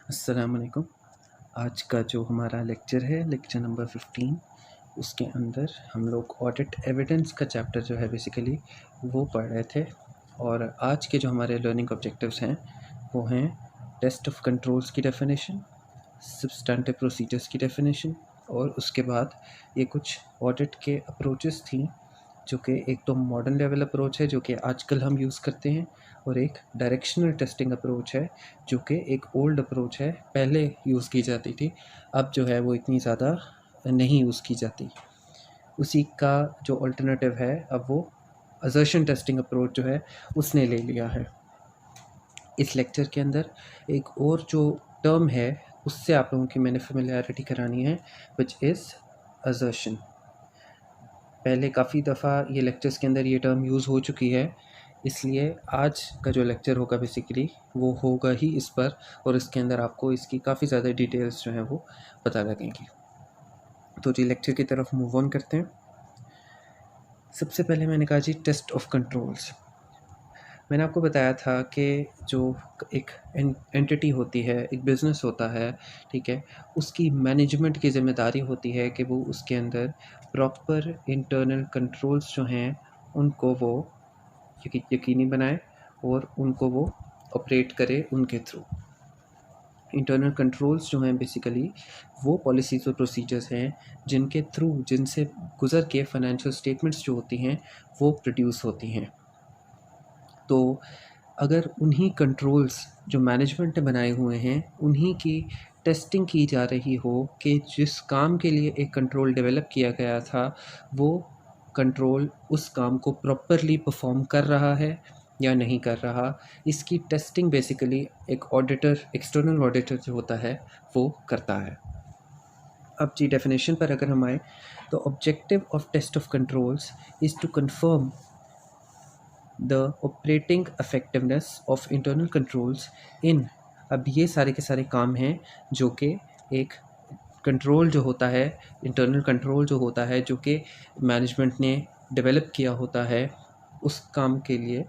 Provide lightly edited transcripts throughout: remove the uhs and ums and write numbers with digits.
अस्सलाम वालेकुम। आज का जो हमारा लेक्चर है लेक्चर नंबर 15, उसके अंदर हम लोग ऑडिट एविडेंस का चैप्टर जो है बेसिकली वो पढ़ रहे थे। और आज के जो हमारे लर्निंग ऑब्जेक्टिव्स हैं वो हैं टेस्ट ऑफ कंट्रोल्स की डेफिनेशन, सब्सटेंटिव प्रोसीजर्स की डेफिनेशन, और उसके बाद ये कुछ ऑडिट के अप्रोचेस थी जो कि एक तो मॉडर्न लेवल अप्रोच है जो कि आजकल हम यूज़ करते हैं, और एक डायरेक्शनल टेस्टिंग अप्रोच है जो कि एक ओल्ड अप्रोच है, पहले यूज़ की जाती थी, अब जो है वो इतनी ज़्यादा नहीं यूज़ की जाती। उसी का जो अल्टरनेटिव है अब वो असर्शन टेस्टिंग अप्रोच जो है उसने ले लिया है। इस लेक्चर के अंदर एक और जो टर्म है उससे आप लोगों की मैंने फेमिलियरिटी करानी है, विच इज़ असर्शन। पहले काफ़ी दफ़ा ये लेक्चर्स के अंदर ये टर्म यूज़ हो चुकी है, इसलिए आज का जो लेक्चर होगा बेसिकली वो होगा ही इस पर, और इसके अंदर आपको इसकी काफ़ी ज़्यादा डिटेल्स जो हैं वो पता लगेंगी। तो जी लेक्चर की तरफ मूव ऑन करते हैं। सबसे पहले मैंने कहा जी टेस्ट ऑफ कंट्रोल्स। मैंने आपको बताया था कि जो एक एंटिटी होती है, एक बिज़नेस होता है, ठीक है, उसकी मैनेजमेंट की ज़िम्मेदारी होती है कि वो उसके अंदर प्रॉपर इंटरनल कंट्रोल्स जो हैं उनको वो यकीनी बनाए और उनको वो ऑपरेट करे उनके थ्रू। इंटरनल कंट्रोल्स जो हैं बेसिकली वो पॉलिसीज़ और प्रोसीजर्स हैं जिनसे गुज़र के फाइनेंशियल स्टेटमेंट्स जो होती हैं वो प्रोड्यूस होती हैं। तो अगर उन्हीं कंट्रोल्स जो मैनेजमेंट ने बनाए हुए हैं उन्हीं की टेस्टिंग की जा रही हो कि जिस काम के लिए एक कंट्रोल डेवलप किया गया था वो कंट्रोल उस काम को प्रॉपरली परफॉर्म कर रहा है या नहीं कर रहा, इसकी टेस्टिंग बेसिकली एक ऑडिटर, एक्सटर्नल ऑडिटर जो होता है वो करता है। अब जी डेफिनेशन पर अगर हम आए तो objective of test of controls is to confirm the operating effectiveness of internal controls in. अब ये सारे के सारे काम हैं जो कि एक कंट्रोल जो होता है, इंटरनल कंट्रोल जो होता है जो कि मैनेजमेंट ने डेवलप किया होता है उस काम के लिए,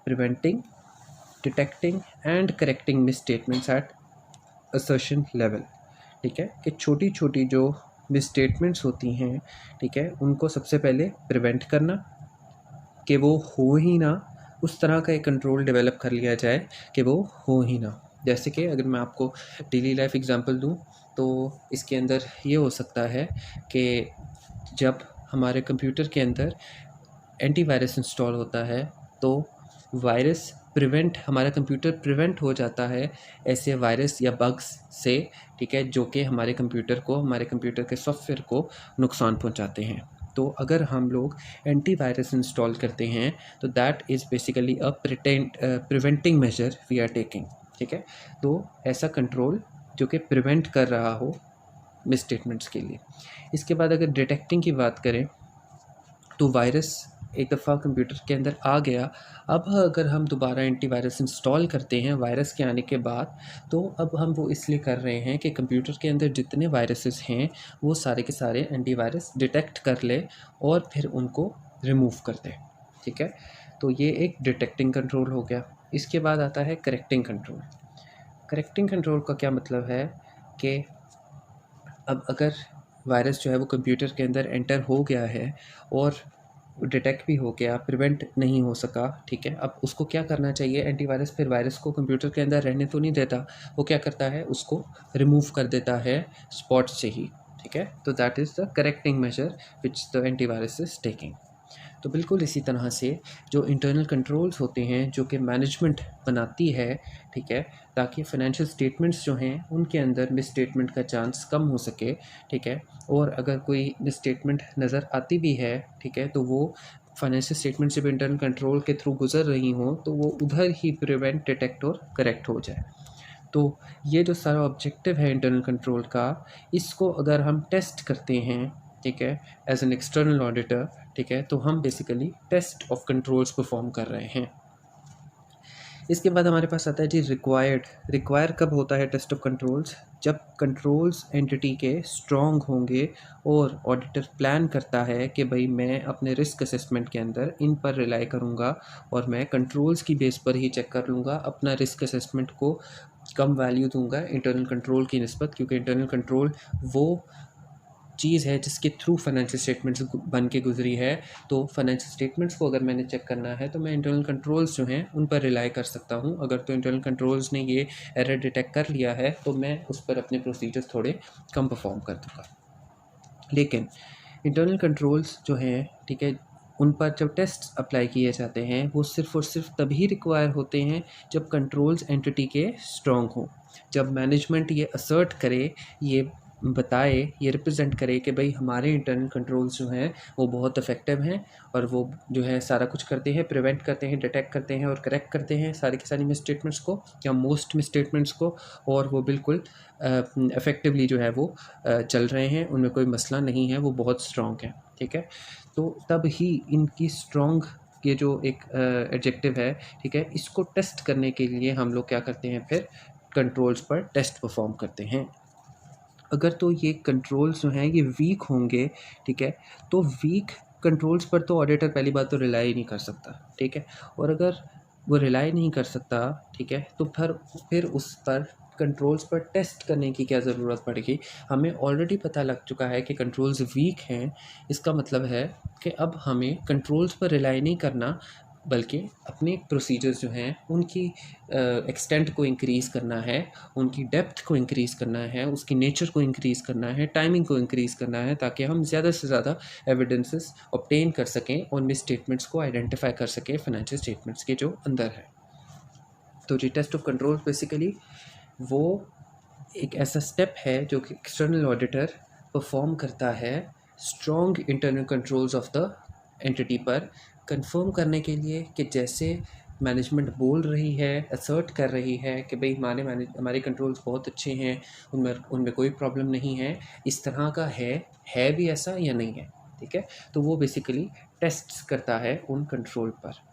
preventing, detecting and correcting misstatements at assertion level. ठीक है, कि छोटी छोटी जो मिसस्टेटमेंट्स होती हैं, ठीक है, उनको सबसे पहले प्रिवेंट करना कि वो हो ही ना, उस तरह का एक कंट्रोल डेवलप कर लिया जाए कि वो हो ही ना। जैसे कि अगर मैं आपको डेली लाइफ एग्जांपल दूं तो इसके अंदर ये हो सकता है कि जब हमारे कंप्यूटर के अंदर एंटीवायरस इंस्टॉल होता है तो वायरस प्रिवेंट, हमारा कंप्यूटर प्रिवेंट हो जाता है ऐसे वायरस या बग्स से, ठीक है, जो कि हमारे कंप्यूटर को, हमारे कंप्यूटर के सॉफ्टवेयर को नुकसान पहुंचाते हैं। तो अगर हम लोग एंटीवायरस इंस्टॉल करते हैं तो that is basically a preventing measure we are taking. ठीक है, तो ऐसा कंट्रोल जो कि प्रिवेंट कर रहा हो मिसस्टेटमेंट्स के लिए। इसके बाद अगर डिटेक्टिंग की बात करें तो वायरस एक दफ़ा कंप्यूटर के अंदर आ गया, अब अगर हम दोबारा एंटीवायरस इंस्टॉल करते हैं वायरस के आने के बाद, तो अब हम वो इसलिए कर रहे हैं कि कंप्यूटर के अंदर जितने वायरसेस हैं वो सारे के सारे एंटीवायरस डिटेक्ट कर ले और फिर उनको रिमूव कर दे। ठीक है, तो ये एक डिटेक्टिंग कंट्रोल हो गया। इसके बाद आता है करेक्टिंग कंट्रोल। करेक्टिंग कंट्रोल का क्या मतलब है कि अब अगर वायरस जो है वो कंप्यूटर के अंदर एंटर हो गया है और डिटेक्ट भी हो गया, प्रिवेंट नहीं हो सका, ठीक है, अब उसको क्या करना चाहिए, एंटीवायरस फिर वायरस को कंप्यूटर के अंदर रहने तो नहीं देता, वो क्या करता है, उसको रिमूव कर देता है स्पॉट से ही। ठीक है, तो that is the correcting major which the antivirus is taking. तो बिल्कुल इसी तरह से जो इंटरनल कंट्रोल्स होते हैं जो कि मैनेजमेंट बनाती है, ठीक है, ताकि फाइनेंशियल स्टेटमेंट्स जो हैं उनके अंदर मिस स्टेटमेंट का चांस कम हो सके। ठीक है, और अगर कोई मिस स्टेटमेंट नज़र आती भी है, ठीक है, तो वो फाइनेंशियल स्टेटमेंट जब इंटरनल कंट्रोल के थ्रू गुजर रही हों तो वो उधर ही प्रिवेंट, डिटेक्ट और करेक्ट हो जाए। तो ये जो सारा ऑब्जेक्टिव है इंटरनल कंट्रोल का, इसको अगर हम टेस्ट करते हैं, ठीक है, एज एन एक्सटर्नल ऑडिटर, ठीक है, तो हम basically test of controls perform कर रहे हैं। इसके बाद हमारे पास आता है जी रिक्वायर कब होता है टेस्ट ऑफ कंट्रोल्स, जब कंट्रोल्स एंटिटी के स्ट्रॉन्ग होंगे और ऑडिटर प्लान करता है कि भाई मैं अपने रिस्क असेसमेंट के अंदर इन पर रिलाई करूँगा और मैं कंट्रोल्स की बेस पर ही चेक कर लूँगा, अपना रिस्क असेसमेंट को कम वैल्यू दूंगा इंटरनल कंट्रोल की निस्बत, क्योंकि इंटरनल कंट्रोल वो चीज़ है जिसके थ्रू फाइनेंशियल स्टेटमेंट्स बन के गुजरी है। तो फाइनेंशियल स्टेटमेंट्स को अगर मैंने चेक करना है तो मैं इंटरनल कंट्रोल्स जो हैं उन पर रिलाई कर सकता हूँ। अगर तो इंटरनल कंट्रोल्स ने ये एरर डिटेक्ट कर लिया है तो मैं उस पर अपने प्रोसीजर्स थोड़े कम परफॉर्म कर दूँगा। लेकिन इंटरनल कंट्रोल्स जो हैं, ठीक है, उन पर जब टेस्ट अप्लाई किए जाते हैं वो सिर्फ़ और सिर्फ तभी रिक्वायर होते हैं जब कंट्रोल्स एंटिटी के स्ट्रॉन्ग हों, जब मैनेजमेंट ये असर्ट करे, ये बताए, ये रिप्रेजेंट करे कि भाई हमारे इंटरनल कंट्रोल्स जो हैं वो बहुत इफ़ेक्टिव हैं और वो जो है सारा कुछ करते हैं, प्रिवेंट करते हैं, डिटेक्ट करते हैं और करेक्ट करते हैं सारी की सारी मिसस्टेटमेंट्स को या मोस्ट मिसस्टेटमेंट्स को, और वो बिल्कुल इफ़ेक्टिवली जो है वो चल रहे हैं, उनमें कोई मसला नहीं है, वो बहुत स्ट्रॉन्ग है, ठीक है। तो तब ही इनकी स्ट्रॉन्ग ये जो एक एडजेक्टिव है, ठीक है, इसको टेस्ट करने के लिए हम लोग क्या करते हैं, फिर कंट्रोल्स पर टेस्ट परफॉर्म करते हैं। अगर तो ये कंट्रोल्स जो हैं ये वीक होंगे, ठीक है, तो वीक कंट्रोल्स पर तो ऑडिटर पहली बात तो रिलाई नहीं कर सकता, ठीक है। और अगर वो रिलाई नहीं कर सकता, ठीक है, तो फिर उस पर कंट्रोल्स पर टेस्ट करने की क्या ज़रूरत पड़ेगी। हमें ऑलरेडी पता लग चुका है कि कंट्रोल्स वीक हैं, इसका मतलब है कि अब हमें कंट्रोल्स पर रिलाई नहीं करना, बल्कि अपने प्रोसीजर्स जो हैं उनकी एक्सटेंट को इंक्रीज़ करना है, उनकी डेप्थ को इंक्रीज़ करना है, उसकी नेचर को इंक्रीज़ करना है, टाइमिंग को इंक्रीज़ करना है, ताकि हम ज़्यादा से ज़्यादा एविडेंसेस ऑब्टेन कर सकें और मिस स्टेटमेंट्स को आइडेंटिफाई कर सकें फाइनेंशियल स्टेटमेंट्स के जो अंदर है। तो जी टेस्ट ऑफ कंट्रोल बेसिकली वो एक ऐसा स्टेप है जो कि एक्सटर्नल ऑडिटर परफॉर्म करता है strong internal controls of the entity पर, कंफर्म करने के लिए कि जैसे मैनेजमेंट बोल रही है, असर्ट कर रही है कि भाई हमारे कंट्रोल्स बहुत अच्छे हैं, उनमें उनमें कोई प्रॉब्लम नहीं है, इस तरह का है भी ऐसा या नहीं है, ठीक है। तो वो बेसिकली टेस्ट करता है उन कंट्रोल पर।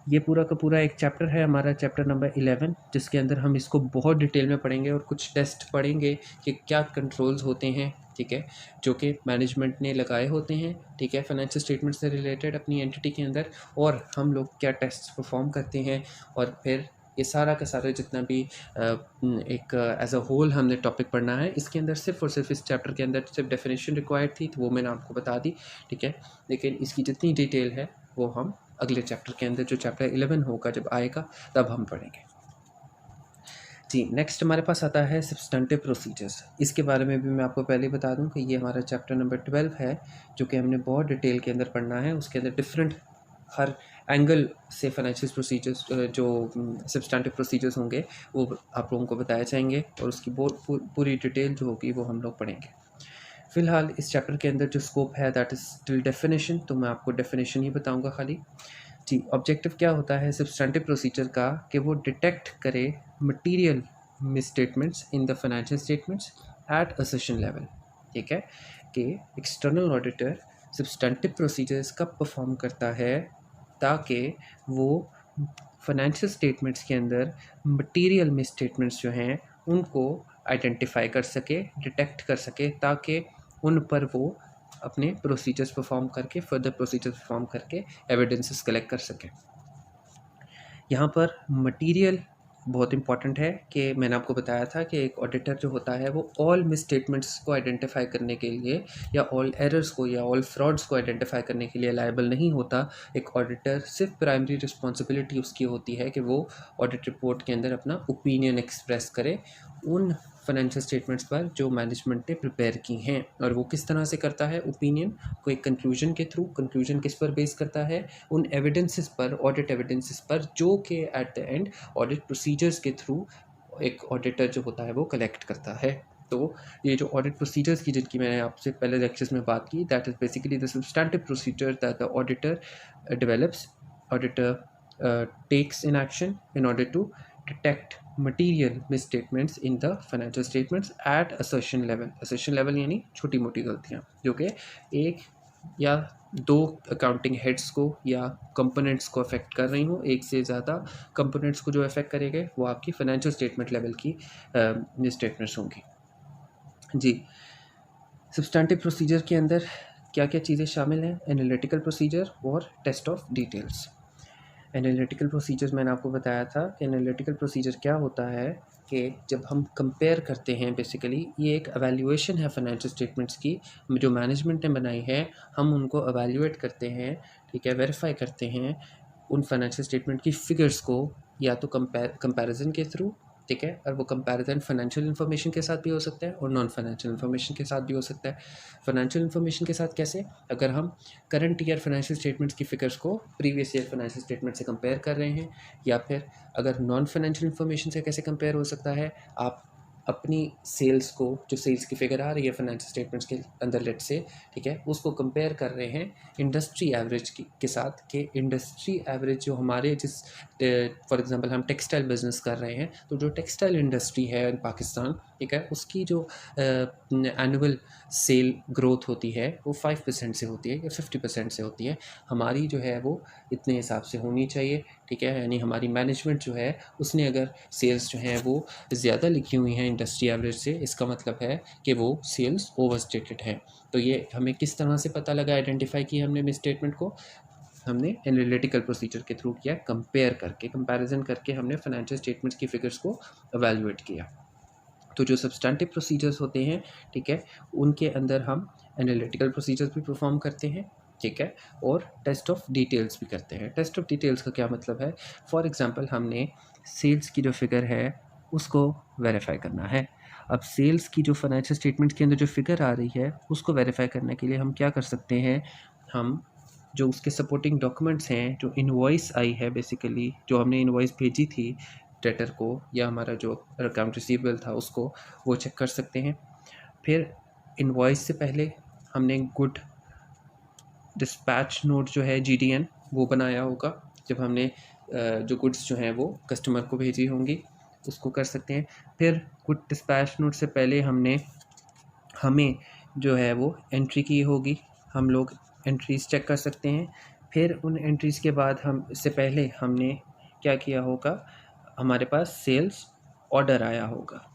ये पूरा का पूरा एक चैप्टर है हमारा, चैप्टर नंबर 11, जिसके अंदर हम इसको बहुत डिटेल में पढ़ेंगे और कुछ टेस्ट पढ़ेंगे कि क्या कंट्रोल्स होते हैं, ठीक है, जो कि मैनेजमेंट ने लगाए होते हैं, ठीक है, फाइनेंशियल स्टेटमेंट से रिलेटेड अपनी एंटिटी के अंदर, और हम लोग क्या टेस्ट परफॉर्म करते हैं। और फिर ये सारा का सारा जितना भी एक एज अ होल हमने टॉपिक पढ़ना है, इसके अंदर सिर्फ और सिर्फ इस चैप्टर के अंदर सिर्फ डेफिनेशन रिक्वायर्ड थी, तो वो मैंने आपको बता दी, ठीक है। लेकिन इसकी जितनी डिटेल है वो हम अगले चैप्टर के अंदर, जो चैप्टर 11 होगा जब आएगा तब हम पढ़ेंगे। जी नेक्स्ट हमारे पास आता है सब्सटेंटिव प्रोसीजर्स। इसके बारे में भी मैं आपको पहले ही बता दूं कि ये हमारा चैप्टर नंबर 12 है, जो कि हमने बहुत डिटेल के अंदर पढ़ना है। उसके अंदर डिफरेंट हर एंगल से फाइनेंशियल प्रोसीजर्स जो सब्सटेंटिव प्रोसीजर्स होंगे वो आप लोगों को बताए जाएंगे, और उसकी पूरी डिटेल जो होगी वो हम लोग पढ़ेंगे। फ़िलहाल इस चैप्टर के अंदर जो स्कोप है दैट इज़ स्टिल डेफिनेशन, तो मैं आपको डेफिनेशन ही बताऊंगा खाली। जी ऑब्जेक्टिव क्या होता है सब्सटेंटिव प्रोसीजर का, कि वो डिटेक्ट करे material misstatements in the financial statements at assertion level, ठीक है, कि एक्सटर्नल ऑडिटर सब्सटेंटिव प्रोसीजर्स कब परफॉर्म करता है ताकि वो फाइनेंशियल स्टेटमेंट्स के अंदर मटेरियल मिसस्टेटमेंट्स जो हैं उनको आइडेंटिफाई कर सके, डिटेक्ट कर सके, ताकि उन पर वो अपने प्रोसीजर्स परफॉर्म करके, फर्दर प्रोसीजर्स परफॉर्म करके एविडेंसेस कलेक्ट कर सकें। यहाँ पर मटेरियल बहुत इंपॉर्टेंट है, कि मैंने आपको बताया था कि एक ऑडिटर जो होता है वो ऑल मिस स्टेटमेंट्स को आइडेंटिफाई करने के लिए या ऑल एरर्स को या ऑल फ्रॉड्स को आइडेंटिफाई करने के लिए लायबल नहीं होता। एक ऑडिटर सिर्फ प्राइमरी रिस्पॉन्सिबिलिटी उसकी होती है कि वो ऑडिट रिपोर्ट के अंदर अपना ओपिनियन एक्सप्रेस करे उन फाइनेंशियल स्टेटमेंट्स पर जो मैनेजमेंट ने प्रिपेयर की हैं। और वो किस तरह से करता है ओपिनियन को, एक कंक्लूजन के थ्रू। कंक्लूजन किस पर बेस करता है, उन एविडेंसेस पर, ऑडिट एविडेंसेस पर, जो कि at the end audit procedures के थ्रू एक ऑडिटर जो होता है वो कलेक्ट करता है। तो ये जो ऑडिट प्रोसीजर्स की जिनकी मैंने आपसे पहले लेक्चर्स में बात की, that is basically the substantive procedure that the auditor develops, auditor takes in action in order to detect material misstatements in the financial statements at assertion level। assertion level यानी छोटी मोटी गलतियाँ जो कि एक या दो अकाउंटिंग हेड्स को या कंपोनेंट्स को अफेक्ट कर रही हूँ, एक से ज़्यादा कंपोनेंट्स को जो अफेक्ट करेंगे वो आपकी फाइनेंशियल स्टेटमेंट लेवल की मिसस्टेटमेंट्स होंगी। जी सब्सटेंटिव प्रोसीजर के अंदर क्या क्या चीज़ें शामिल हैं, एनालिटिकल प्रोसीजर और test of details. Analytical procedures मैंने आपको बताया था कि एनालिटिकल प्रोसीजर क्या होता है कि जब हम कंपेयर करते हैं, बेसिकली ये एक एवेल्यूएशन है फाइनेंशियल स्टेटमेंट्स की जो मैनेजमेंट ने बनाई है, हम उनको एवेल्यूएट करते हैं, ठीक है, वेरीफाई करते हैं उन फाइनेंशियल स्टेटमेंट की फ़िगर्स को, या तो कंपैरिजन के थ्रू, ठीक है, और वो कंपैरिजन फाइनेंशियल इन्फॉर्मेशन के साथ भी हो सकता है और नॉन फाइनेंशियल इन्फॉर्मेशन के साथ भी हो सकता है। फाइनेंशियल इन्फॉर्मेशन के साथ कैसे? अगर हम करंट ईयर फाइनेंशियल स्टेटमेंट्स की फ़िगर्स को प्रीवियस ईयर फाइनेंशियल स्टेटमेंट से कंपेयर कर रहे हैं, या फिर अगर नॉन फाइनेंशियल इन्फॉर्मेशन से कैसे कंपेयर हो सकता है, आप अपनी सेल्स को, जो सेल्स की फ़िगर आ रही है फाइनेंशियल स्टेटमेंट्स के अंदर लेट से, ठीक है, उसको कंपेयर कर रहे हैं इंडस्ट्री एवरेज के साथ, कि इंडस्ट्री एवरेज जो हमारे जिस फॉर एग्जांपल हम टेक्सटाइल बिजनेस कर रहे हैं, तो जो टेक्सटाइल इंडस्ट्री है इन पाकिस्तान, ठीक है, उसकी जो एनुअल सेल ग्रोथ होती है वो 5% से होती है या 50% से होती है, हमारी जो है वो इतने हिसाब से होनी चाहिए, ठीक है। यानी हमारी मैनेजमेंट जो है उसने अगर सेल्स जो हैं वो ज़्यादा लिखी हुई हैं इंडस्ट्री एवरेज से, इसका मतलब है कि वो सेल्स ओवरस्टेटेड हैं। तो ये हमें किस तरह से पता लगा, आइडेंटिफाई किया हमने मिस स्टेटमेंट को? हमने एनालिटिकल प्रोसीजर के थ्रू किया, कंपेयर करके, कंपैरिजन करके हमने फाइनेंशियल स्टेटमेंट्स की फिगर्स को एवेल्युएट किया। तो जो सब्सटेंटिव प्रोसीजर्स होते हैं, ठीक है, उनके अंदर हम एनालिटिकल प्रोसीजर्स भी परफॉर्म करते हैं, ठीक है, और टेस्ट ऑफ डिटेल्स भी करते हैं। टेस्ट ऑफ डिटेल्स का क्या मतलब है? फॉर एग्जांपल हमने सेल्स की जो फिगर है उसको वेरीफाई करना है। अब सेल्स की जो फाइनेंशियल स्टेटमेंट्स के अंदर जो फिगर आ रही है उसको वेरीफाई करने के लिए हम क्या कर सकते हैं, हम जो उसके सपोर्टिंग डॉक्यूमेंट्स हैं, जो इनवॉइस आई है, बेसिकली जो हमने इनवॉइस भेजी थी डेटर को, या हमारा जो अकाउंट रिसीवेबल था उसको, वो चेक कर सकते हैं। फिर इनवॉइस से पहले हमने गुड डिस्पैच नोट जो है GDN वो बनाया होगा, जब हमने जो गुड्स जो हैं वो कस्टमर को भेजी होंगी, उसको कर सकते हैं। फिर गुड डिस्पैच नोट से पहले हमें जो है वो एंट्री की होगी, हम लोग एंट्रीज़ चेक कर सकते हैं। फिर उन एंट्रीज़ के बाद हम, इससे पहले हमने क्या किया होगा, हमारे पास सेल्स ऑर्डर आया होगा,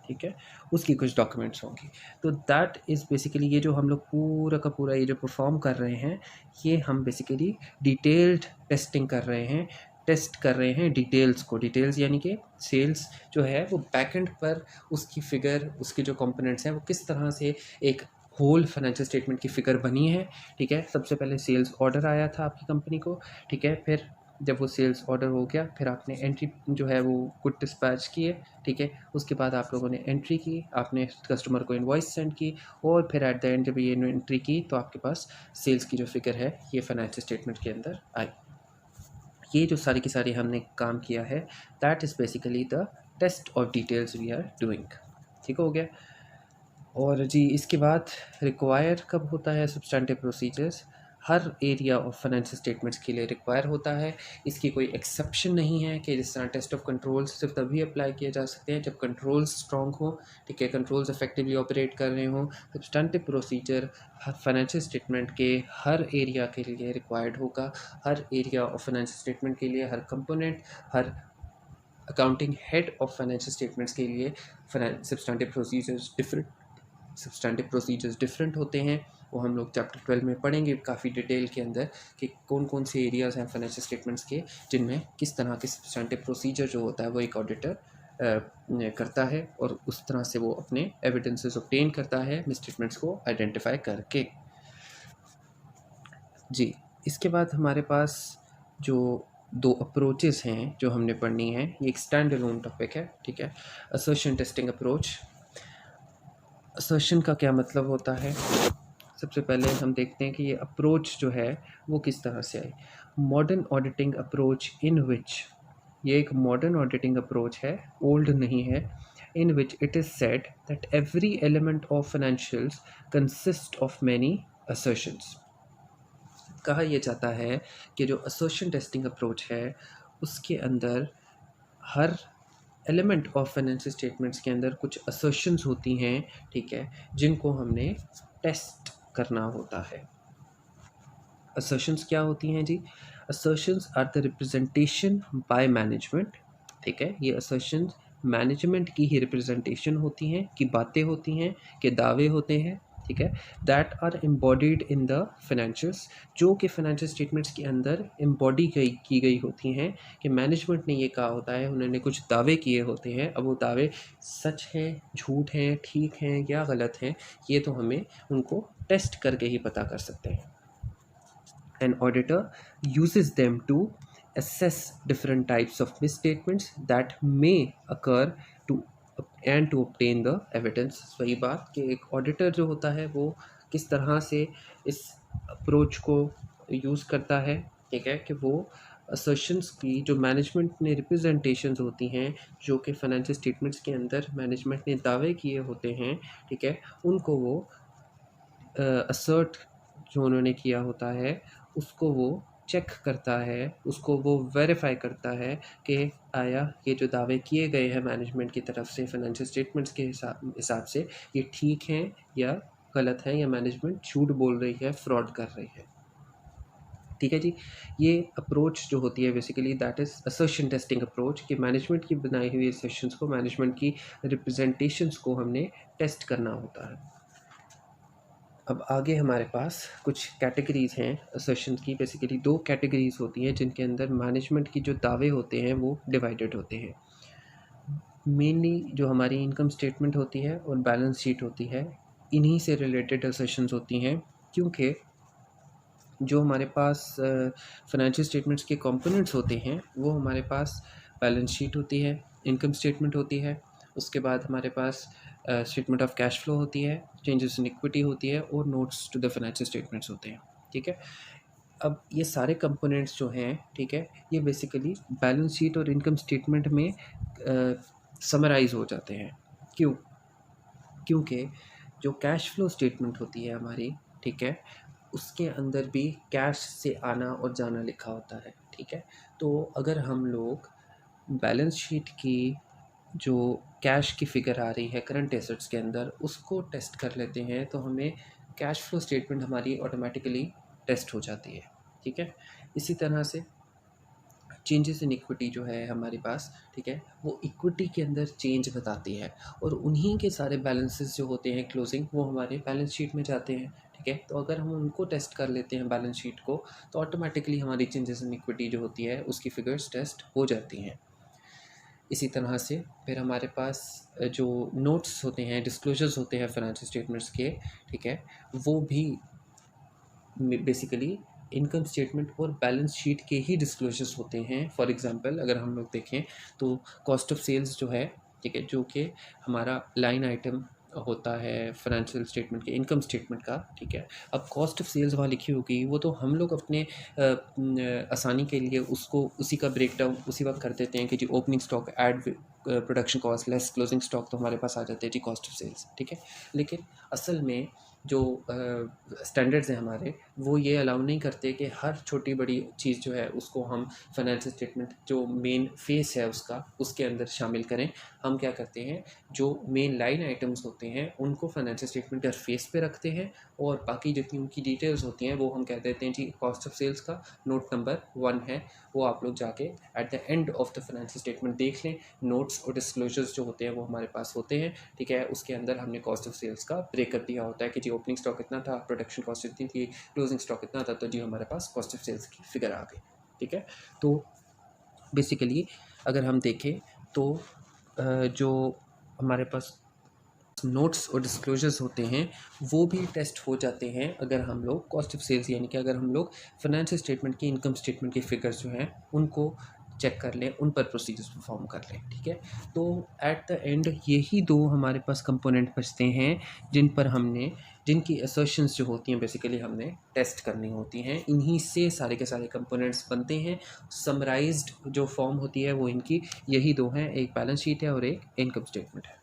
ठीक है, उसकी कुछ डॉक्यूमेंट्स होंगी। तो दैट इज़ बेसिकली ये जो हम लोग पूरा का पूरा ये जो परफॉर्म कर रहे हैं, ये हम बेसिकली डिटेल्ड टेस्टिंग कर रहे हैं, टेस्ट कर रहे हैं डिटेल्स को। डिटेल्स यानी कि सेल्स जो है वो बैकएंड पर उसकी फ़िगर, उसके जो कंपोनेंट्स हैं वो किस तरह से एक होल फाइनेंशियल स्टेटमेंट की फ़िगर बनी है, ठीक है। सबसे पहले सेल्स ऑर्डर आया था आपकी कंपनी को, ठीक है, फिर जब वो सेल्स ऑर्डर हो गया, फिर आपने एंट्री जो है वो गुड डिस्पैच किए, ठीक है, उसके बाद आप लोगों ने एंट्री की, आपने कस्टमर को इनवॉइस सेंड की, और फिर एट द एंड जब ये एंट्री की तो आपके पास सेल्स की जो फिगर है ये फाइनेंशियल स्टेटमेंट के अंदर आई। ये जो सारी की सारी हमने काम किया है, that is basically the test of details we are doing. ठीक हो गया। और जी इसके बाद रिक्वायर कब होता है substantive procedures? Her area of financial statements के लिए रिक्वायर होता है, इसकी कोई एक्सेप्शन नहीं है कि जिस तरह टेस्ट ऑफ कंट्रोल्स सिर्फ तभी अप्लाई किए जा सकते हैं जब कंट्रोल्स स्ट्रॉन्ग हो, ठीक है, कंट्रोल्स इफेक्टिवली ऑपरेट कर रहे हों। सब्सटेंटिव प्रोसीजर फाइनेंशियल स्टेटमेंट के हर एरिया के लिए रिक्वायर्ड होगा, हर एरिया ऑफ फाइनेंशियल स्टेटमेंट के लिए, हर कंपोनेंट, हर accounting head of financial statements के लिए सब्सटेंटिव प्रोसीजर्स डिफरेंट होते हैं। वो हम लोग चैप्टर 12 में पढ़ेंगे काफ़ी डिटेल के अंदर कि कौन कौन से एरियाज़ हैं फाइनेंशियल स्टेटमेंट्स के जिनमें किस तरह के सब्सटेंटिव प्रोसीजर जो होता है वो एक ऑडिटर करता है, और उस तरह से वो अपने एविडेंसेस ऑब्टेन करता है मिस स्टेटमेंट्स को आइडेंटिफाई करके। जी इसके बाद हमारे पास जो दो अप्रोचेस हैं जो हमने पढ़नी है, ये एक स्टैंड अलोन टॉपिक है, ठीक है। Assertion testing approach. असर्शन का क्या मतलब होता है? सबसे पहले हम देखते हैं कि ये अप्रोच जो है वो किस तरह से आई। Modern auditing approach in which, ये एक मॉडर्न ऑडिटिंग अप्रोच है, ओल्ड नहीं है, in which it is said that every element of financials consist of many assertions. कहा यह जाता है कि जो असर्शन टेस्टिंग अप्रोच है उसके अंदर हर एलिमेंट ऑफ फाइनेंशियल स्टेटमेंट्स के अंदर कुछ असर्शंस होती हैं, ठीक है, जिनको हमने टेस्ट करना होता है। असर्शंस क्या होती हैं जी? Assertions are the representation by management, ठीक है, ये असर्शंस मैनेजमेंट की ही रिप्रेजेंटेशन होती हैं, कि बातें होती हैं, कि दावे होते हैं, ठीक है, that are embodied in the financials, जो कि फाइनेंशियल स्टेटमेंट्स के अंदर एम्बॉडी की गई होती हैं, कि मैनेजमेंट ने ये कहा होता है, उन्होंने कुछ दावे किए होते हैं, अब वो दावे सच हैं, झूठ हैं, ठीक हैं या गलत हैं, ये तो हमें उनको टेस्ट करके ही पता कर सकते हैं. An auditor uses them to assess different types of misstatements that may occur to and to obtain the evidence. वही बात कि एक ऑडिटर जो होता है वो किस तरह से इस अप्रोच को यूज़ करता है, ठीक है, कि वो असर्शंस की जो मैनेजमेंट ने रिप्रेजेंटेशंस होती हैं, जो कि फाइनेंशियल स्टेटमेंट्स के अंदर मैनेजमेंट ने दावे किए होते हैं, ठीक है, उनको वो असर्ट जो उन्होंने किया होता है उसको वो चेक करता है, उसको वो वेरीफाई करता है कि आया ये जो दावे किए गए हैं मैनेजमेंट की तरफ से फाइनेंशियल स्टेटमेंट्स के हिसाब से ये ठीक हैं या गलत हैं, या मैनेजमेंट झूठ बोल रही है, फ्रॉड कर रही है. ठीक है जी, ये अप्रोच जो होती है basically that is assertion testing approach, कि मैनेजमेंट की बनाई हुई असर्शंस को, मैनेजमेंट की रिप्रेजेंटेशंस को हमने टेस्ट करना होता है. अब आगे हमारे पास कुछ कैटेगरीज़ हैं असर्शंस की. बेसिकली 2 कैटेगरीज़ होती हैं जिनके अंदर मैनेजमेंट की जो दावे होते हैं वो डिवाइडेड होते हैं. मेनली जो हमारी इनकम स्टेटमेंट होती है और बैलेंस शीट होती है, इन्हीं से रिलेटेड असर्शंस होती हैं, क्योंकि जो हमारे पास फाइनेंशियल स्टेटमेंट्स के कंपोनेंट्स होते हैं वो हमारे पास बैलेंस शीट होती है, इनकम स्टेटमेंट होती है, उसके बाद हमारे पास स्टेटमेंट ऑफ कैश फ्लो होती है, चेंजेस इन इक्विटी होती है और notes to the financial statements होते हैं. ठीक है, अब ये सारे कंपोनेंट्स जो हैं, ठीक है, ये बेसिकली बैलेंस शीट और इनकम स्टेटमेंट में समराइज़ हो जाते हैं. क्यों? क्योंकि जो कैश फ्लो स्टेटमेंट होती है हमारी, ठीक है, उसके अंदर भी कैश से आना और जाना लिखा होता है. ठीक है, तो अगर हम लोग बैलेंस शीट की जो कैश की फ़िगर आ रही है करंट एसेट्स के अंदर, उसको टेस्ट कर लेते हैं, तो हमें कैश फ्लो स्टेटमेंट हमारी ऑटोमेटिकली टेस्ट हो जाती है. ठीक है, इसी तरह से चेंजेस इन इक्विटी जो है हमारे पास, ठीक है, वो इक्विटी के अंदर चेंज बताती है, और उन्हीं के सारे बैलेंसेस जो होते हैं क्लोजिंग, वो हमारे बैलेंस शीट में जाते हैं. ठीक है, तो अगर हम उनको टेस्ट कर लेते हैं बैलेंस शीट को, तो ऑटोमेटिकली हमारी चेंजेस इन इक्विटी जो होती है उसकी फिगर्स टेस्ट हो जाती हैं. इसी तरह से फिर हमारे पास जो नोट्स होते हैं, डिस्क्लोजर्स होते हैं फाइनेंशियल स्टेटमेंट्स के, ठीक है, वो भी बेसिकली इनकम स्टेटमेंट और बैलेंस शीट के ही डिस्क्लोजर्स होते हैं. फॉर एग्जांपल अगर हम लोग देखें तो कॉस्ट ऑफ सेल्स जो है, ठीक है, जो कि हमारा लाइन आइटम होता है फाइनेंशियल स्टेटमेंट के, इनकम स्टेटमेंट का. ठीक है, अब कॉस्ट ऑफ सेल्स वहाँ लिखी होगी, वो तो हम लोग अपने आसानी के लिए उसको उसी का ब्रेकडाउन उसी वक्त कर देते हैं कि जी opening stock add production cost less closing stock, तो हमारे पास आ जाते हैं जी कॉस्ट ऑफ सेल्स. ठीक है, लेकिन असल में जो स्टैंडर्ड्स हैं हमारे, वो ये अलाउ नहीं करते कि हर छोटी बड़ी चीज़ जो है उसको हम फाइनेंशियल स्टेटमेंट जो मेन फेस है उसका, उसके अंदर शामिल करें. हम क्या करते हैं, जो मेन लाइन आइटम्स होते हैं उनको फाइनेंशियल स्टेटमेंट का फेस पे रखते हैं, और बाकी जितनी उनकी डिटेल्स होती हैं वो हम कह देते हैं जी कॉस्ट ऑफ सेल्स का नोट नंबर 1 है, वो आप लोग जाके at the end of the financial statement देख लें. नोट्स और डिस्क्लोजर्स जो होते हैं वो हमारे पास होते हैं. ठीक है, उसके अंदर हमने कॉस्ट ऑफ सेल्स का ब्रेकअप दिया होता है कि जी ओपनिंग स्टॉक इतना था, प्रोडक्शन कॉस्ट इतनी थी, क्लोजिंग स्टॉक इतना था, तो जी हमारे पास कॉस्ट ऑफ सेल्स की फिगर आ गई. ठीक है, तो बेसिकली अगर हम देखें तो जो हमारे पास नोट्स और डिस्क्लोजर्स होते हैं वो भी टेस्ट हो जाते हैं अगर हम लोग कॉस्ट ऑफ सेल्स, यानी कि अगर हम लोग फाइनेंशियल स्टेटमेंट की, इनकम स्टेटमेंट की फिगर्स जो हैं उनको चेक कर लें, उन पर प्रोसीजर्स परफॉर्म कर लें. ठीक है, तो एट द एंड यही 2 हमारे पास कंपोनेंट बचते हैं जिन पर हमने, जिनकी असर्शंस जो होती हैं बेसिकली हमने टेस्ट करनी होती हैं. इन्हीं से सारे के सारे कंपोनेंट्स बनते हैं. समराइज्ड जो फॉर्म होती है वो इनकी यही 2 हैं, एक बैलेंस शीट है और एक इनकम स्टेटमेंट है.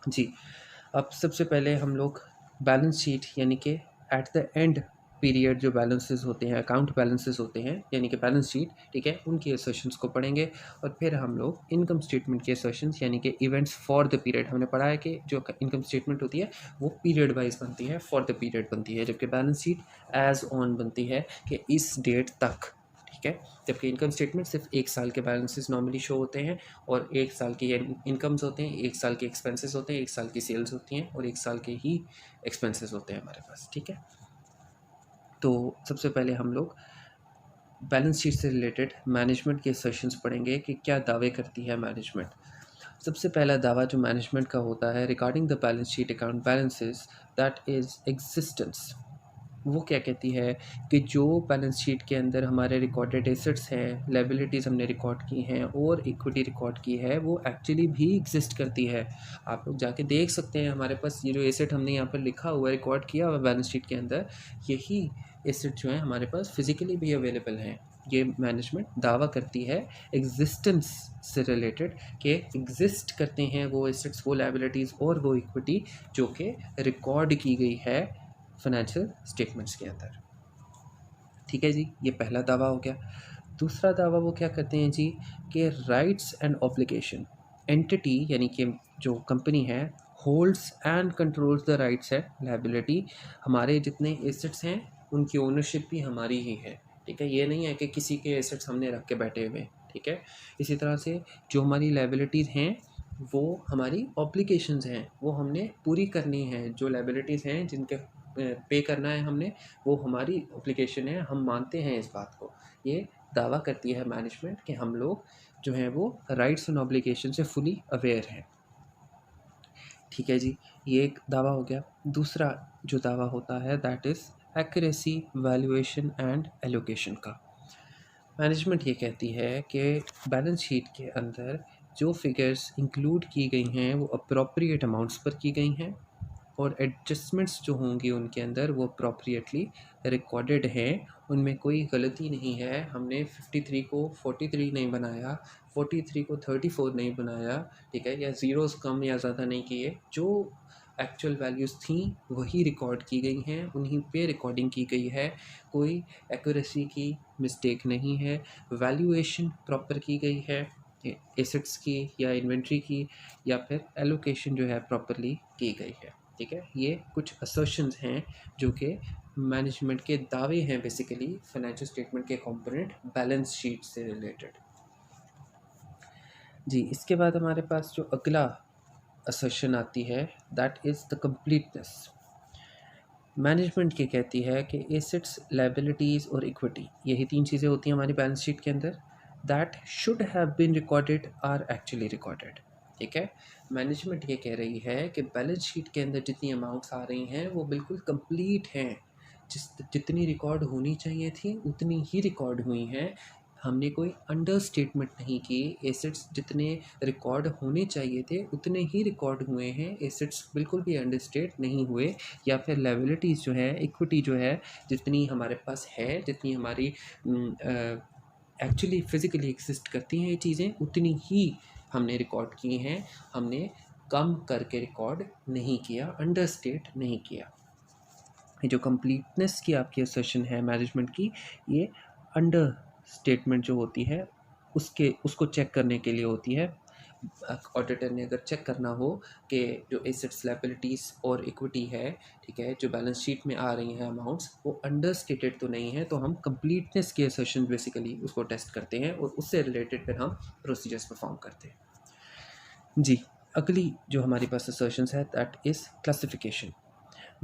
जी, अब सबसे पहले हम लोग बैलेंस शीट, यानी कि एट द एंड पीरियड जो बैलेंसेस होते हैं, अकाउंट बैलेंसेस होते हैं, यानी कि बैलेंस शीट, ठीक है, उनकी असर्शंस को पढ़ेंगे. और फिर हम लोग इनकम स्टेटमेंट के असर्शंस, यानी कि इवेंट्स फॉर द पीरियड, हमने पढ़ा है कि जो इनकम स्टेटमेंट होती है वो पीरियड वाइज बनती है, फॉर द पीरियड बनती है, जबकि बैलेंस शीट एज ऑन बनती है कि इस डेट तक. ठीक है। जबकि इनकम स्टेटमेंट सिर्फ 1 साल के बैलेंसेस नॉर्मली शो होते हैं और 1 साल के इनकम्स होते हैं, 1 साल के एक्सपेंसेस होते हैं, 1 साल की सेल्स होती हैं और 1 साल के ही एक्सपेंसेस होते हैं हमारे पास, ठीक है। तो सबसे पहले हम लोग बैलेंस शीट से रिलेटेड मैनेजमेंट के सेशंस पढ़ेंगे कि क्या दावे करती है मैनेजमेंट। सबसे पहला दावा जो मैनेजमेंट का होता है regarding the balance sheet account balances that is existence. वो क्या कहती है कि जो बैलेंस शीट के अंदर हमारे रिकॉर्डेड एसेट्स हैं, लायबिलिटीज़ हमने रिकॉर्ड की हैं और इक्विटी रिकॉर्ड की है, वो एक्चुअली भी एग्जिस्ट करती है। आप लोग जाके देख सकते हैं, हमारे पास ये जो एसेट हमने यहाँ पर लिखा हुआ है, रिकॉर्ड किया हुआ बैलेंस शीट के अंदर, यही एसेट जो है हमारे पास फिजिकली भी अवेलेबल हैं। ये मैनेजमेंट दावा करती है एग्जिस्टेंस से रिलेटेड कि एग्जिस्ट करते हैं वो एसेट्स, वो लायबिलिटीज़ और वो इक्विटी जो कि रिकॉर्ड की गई है फाइनेंशियल स्टेटमेंट्स के अंदर, ठीक है जी। ये पहला दावा हो गया। दूसरा दावा वो क्या करते हैं जी कि राइट्स एंड ऑब्लिगेशन, एंटिटी यानी कि जो कंपनी है holds and controls the rights and liability, हमारे जितने एसेट्स हैं उनकी ओनरशिप भी हमारी ही है, ठीक है। ये नहीं है कि किसी के एसेट्स हमने रख के बैठे हुए, ठीक है। इसी तरह से जो हमारी लायबिलिटीज़ हैं वो हमारी ऑब्लिगेशंस हैं, वो हमने पूरी करनी है। जो लायबिलिटीज़ हैं जिनके पे करना है हमने, वो हमारी ऑब्लिगेशन है, हम मानते हैं इस बात को। ये दावा करती है मैनेजमेंट कि हम लोग जो हैं वो राइट्स एंड ऑब्लिगेशन से फुली अवेयर हैं, ठीक है जी। ये एक दावा हो गया। दूसरा जो दावा होता है that is accuracy, valuation and allocation का। मैनेजमेंट ये कहती है कि बैलेंस शीट के अंदर जो फिगर्स इंक्लूड की गई हैं वो अप्रोप्रिएट अमाउंट्स पर की गई हैं और एडजस्टमेंट्स जो होंगी उनके अंदर वो अप्रोप्रिएटली रिकॉर्डेड हैं, उनमें कोई गलती नहीं है। हमने 53 को 43 नहीं बनाया, 43 को 34 नहीं बनाया, ठीक है, या ज़ीरोज़ कम या ज़्यादा नहीं किए। जो एक्चुअल वैल्यूज़ थी वही रिकॉर्ड की गई हैं, उन्हीं पे रिकॉर्डिंग की गई है, कोई एक्यूरेसी की मिस्टेक नहीं है। वैल्यूएशन प्रॉपर की गई है एसेट्स की या इन्वेंट्री की, या फिर एलोकेशन जो है प्रॉपरली की गई है, ठीक है। ये कुछ असर्शंस हैं जो कि मैनेजमेंट के दावे हैं बेसिकली फाइनेंशियल स्टेटमेंट के कंपोनेंट बैलेंस शीट से रिलेटेड जी। इसके बाद हमारे पास जो अगला असर्शन आती है that is the completeness. Management ये कहती है कि एसेट्स, लायबिलिटीज़ और इक्विटी, यही 3 चीज़ें होती हैं हमारी बैलेंस शीट के अंदर, that should have been recorded are actually recorded, ठीक है। मैनेजमेंट ये कह रही है कि बैलेंस शीट के अंदर जितनी अमाउंट्स आ रही हैं वो बिल्कुल कंप्लीट हैं, जितनी रिकॉर्ड होनी चाहिए थी उतनी ही रिकॉर्ड हुई हैं। हमने कोई अंडर स्टेटमेंट नहीं की, एसेट्स जितने रिकॉर्ड होने चाहिए थे उतने ही रिकॉर्ड हुए हैं, एसेट्स बिल्कुल भी अंडर स्टेट नहीं हुए, या फिर लायबिलिटीज़ जो है, इक्विटी जो है, जितनी हमारे पास है, जितनी हमारी एक्चुअली फ़िज़िकली एग्जिस्ट करती हैं ये चीज़ें, उतनी ही हमने रिकॉर्ड की हैं। हमने कम करके रिकॉर्ड नहीं किया, अंडर स्टेट नहीं किया। ये जो कंप्लीटनेस की आपकी असर्शन है मैनेजमेंट की, ये अंडर स्टेटमेंट जो होती है उसको चेक करने के लिए होती है। ऑडिटर ने अगर चेक करना हो कि जो एसेट्स, लायबिलिटीज़ और इक्विटी है, ठीक है, जो बैलेंस शीट में आ रही हैं अमाउंट्स, वो अंडर स्टेटेड तो नहीं है, तो हम कंप्लीटनेस के असर्शन बेसिकली उसको टेस्ट करते हैं और उससे रिलेटेड फिर हम प्रोसीजर्स परफॉर्म करते हैं जी। अगली जो हमारे पास असर्शंस है दैट इज़ क्लासिफिकेशन।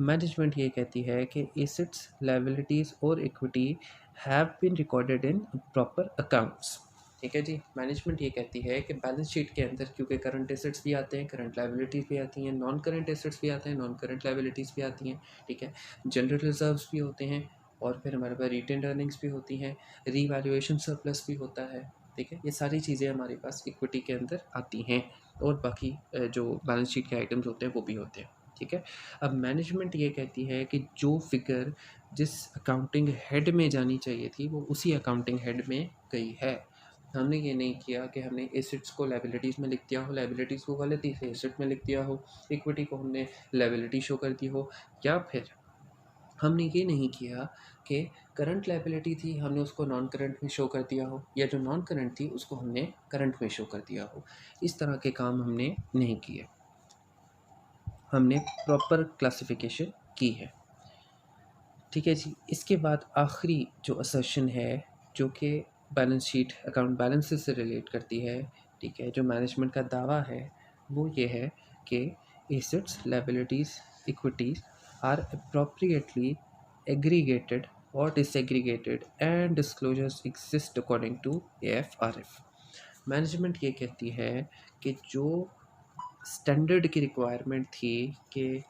मैनेजमेंट ये कहती है कि एसेट्स, लायबिलिटीज़ और equity have been recorded in proper accounts, ठीक है जी। मैनेजमेंट ये कहती है कि बैलेंस शीट के अंदर क्योंकि करंट एसेट्स भी आते हैं, करंट लायबिलिटीज़ भी आती हैं, नॉन करंट एसेट्स भी आते हैं, नॉन करंट लायबिलिटीज़ भी आती हैं, ठीक है, जनरल रिजर्व्स भी होते हैं और फिर हमारे पास रिटेन्ड अर्निंग्स भी होती हैं, रीवैल्यूएशन सरप्लस भी होता है, ठीक है। ये सारी चीज़ें हमारे पास इक्विटी के अंदर आती हैं और बाकी जो बैलेंस शीट के आइटम्स होते हैं वो भी होते हैं, ठीक है। अब मैनेजमेंट ये कहती है कि जो फिगर जिस अकाउंटिंग हेड में जानी चाहिए थी वो उसी अकाउंटिंग हेड में गई है। हमने ये नहीं किया कि हमने एसेट्स को लायबिलिटीज़ में लिख दिया हो, लायबिलिटीज़ को गलती से एसेट में लिख दिया हो, इक्विटी को हमने लायबिलिटी शो कर दी हो, या फिर हमने ये नहीं किया कि करंट लायबिलिटी थी हमने उसको नॉन करंट में शो कर दिया हो, या जो नॉन करंट थी उसको हमने करंट में शो कर दिया हो। इस तरह के काम हमने नहीं किए, हमने प्रॉपर क्लासिफिकेशन की है, ठीक है जी। इसके बाद आखिरी जो असर्शन है जो कि बैलेंस शीट अकाउंट बैलेंसेस से रिलेट करती है। ठीक है, जो मैनेजमेंट का दावा है वो ये है कि assets, liabilities, equities are appropriately aggregated और disaggregated and disclosures exist according to AFRF। Management ये कहती है कि जो स्टैंडर्ड की रिक्वायरमेंट थी कि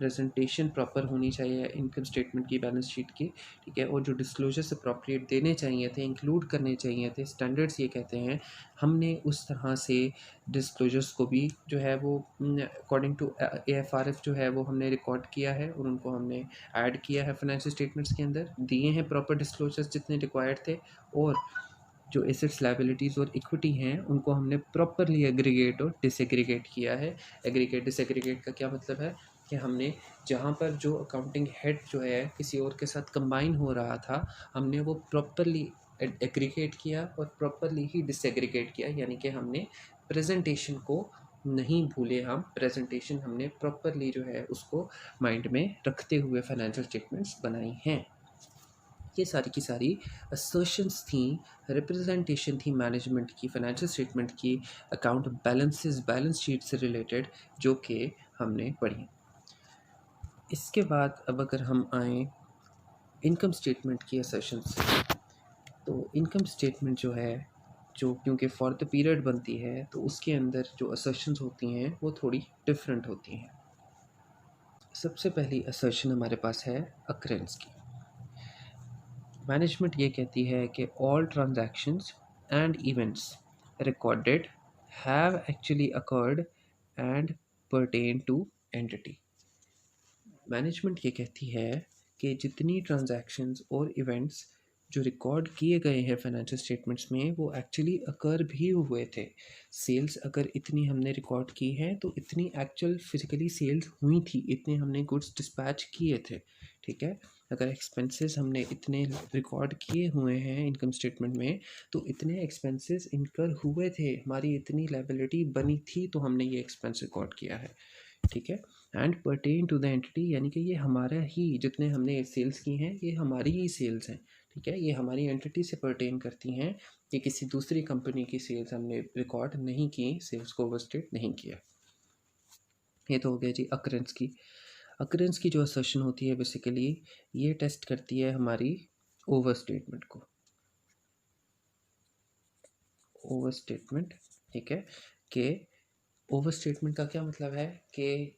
प्रेजेंटेशन प्रॉपर होनी चाहिए इनकम स्टेटमेंट की, बैलेंस शीट की, ठीक है, और जो डिस्क्लोजर्स अप्रोप्रिएट देने चाहिए थे, इंक्लूड करने चाहिए थे, स्टैंडर्ड्स ये कहते हैं, हमने उस तरह से डिस्क्लोजर्स को भी जो है वो अकॉर्डिंग टू AFRF जो है वो हमने रिकॉर्ड किया है और उनको हमने ऐड किया है फाइनेंशियल स्टेटमेंट्स के अंदर, दिए हैं प्रॉपर डिस्क्लोजर्स जितने रिक्वायर्ड थे। और जो एसेट्स, लायबिलिटीज़ और इक्विटी हैं उनको हमने प्रॉपरली एग्रीगेट और डिसएग्रीगेट किया है। एग्रीगेट डिसएग्रीगेट का क्या मतलब है कि हमने जहाँ पर जो अकाउंटिंग हेड जो है किसी और के साथ कंबाइन हो रहा था, हमने वो प्रॉपरली एग्रीगेट किया और प्रॉपरली ही डिसएग्रीगेट किया, यानी कि हमने प्रेजेंटेशन को नहीं भूले, हम प्रेजेंटेशन हमने प्रॉपरली जो है उसको माइंड में रखते हुए फाइनेंशियल स्टेटमेंट्स बनाई हैं। ये सारी की सारी असर्शंस थी, रिप्रेजेंटेशन थी मैनेजमेंट की फाइनेंशियल स्टेटमेंट की, अकाउंट बैलेंसेस, बैलेंस शीट से रिलेटेड, जो कि हमने पढ़ी। इसके बाद अब अगर हम आए इनकम स्टेटमेंट की असर्शंस, तो इनकम स्टेटमेंट जो है, जो क्योंकि फॉर द पीरियड बनती है, तो उसके अंदर जो असर्शंस होती हैं वो थोड़ी डिफरेंट होती हैं। सबसे पहली असर्शन हमारे पास है अक्रेंस की। मैनेजमेंट ये कहती है कि all transactions and events recorded have actually occurred and pertain to entity. Management ये कहती है कि जितनी ट्रांजैक्शंस और इवेंट्स जो रिकॉर्ड किए गए हैं फाइनेंशियल स्टेटमेंट्स में वो एक्चुअली अकर भी हुए थे। सेल्स अगर इतनी हमने रिकॉर्ड की हैं तो इतनी एक्चुअल फिजिकली सेल्स हुई थी, इतने हमने गुड्स डिस्पैच किए थे। ठीक है, अगर एक्सपेंसेस हमने इतने रिकॉर्ड किए हुए हैं इनकम स्टेटमेंट में तो इतने एक्सपेंसेस इनकर हुए थे, हमारी इतनी लायबिलिटी बनी थी तो हमने ये एक्सपेंस रिकॉर्ड किया है। ठीक है, and pertain to the entity, यानी कि ये हमारा ही, जितने हमने सेल्स की हैं ये हमारी ही सेल्स हैं। ठीक है, ये हमारी एंटिटी से पर्टेन करती हैं, ये किसी दूसरी कंपनी की सेल्स हमने रिकॉर्ड नहीं की, सेल्स को ओवरस्टेट नहीं किया। ये तो हो गया जी अकरेंस की। अकरेंस की जो असर्शन होती है बेसिकली ये टेस्ट करती है हमारी ओवर स्टेटमेंट को। ओवर स्टेटमेंट, ठीक है, कि ओवर स्टेटमेंट का क्या मतलब है कि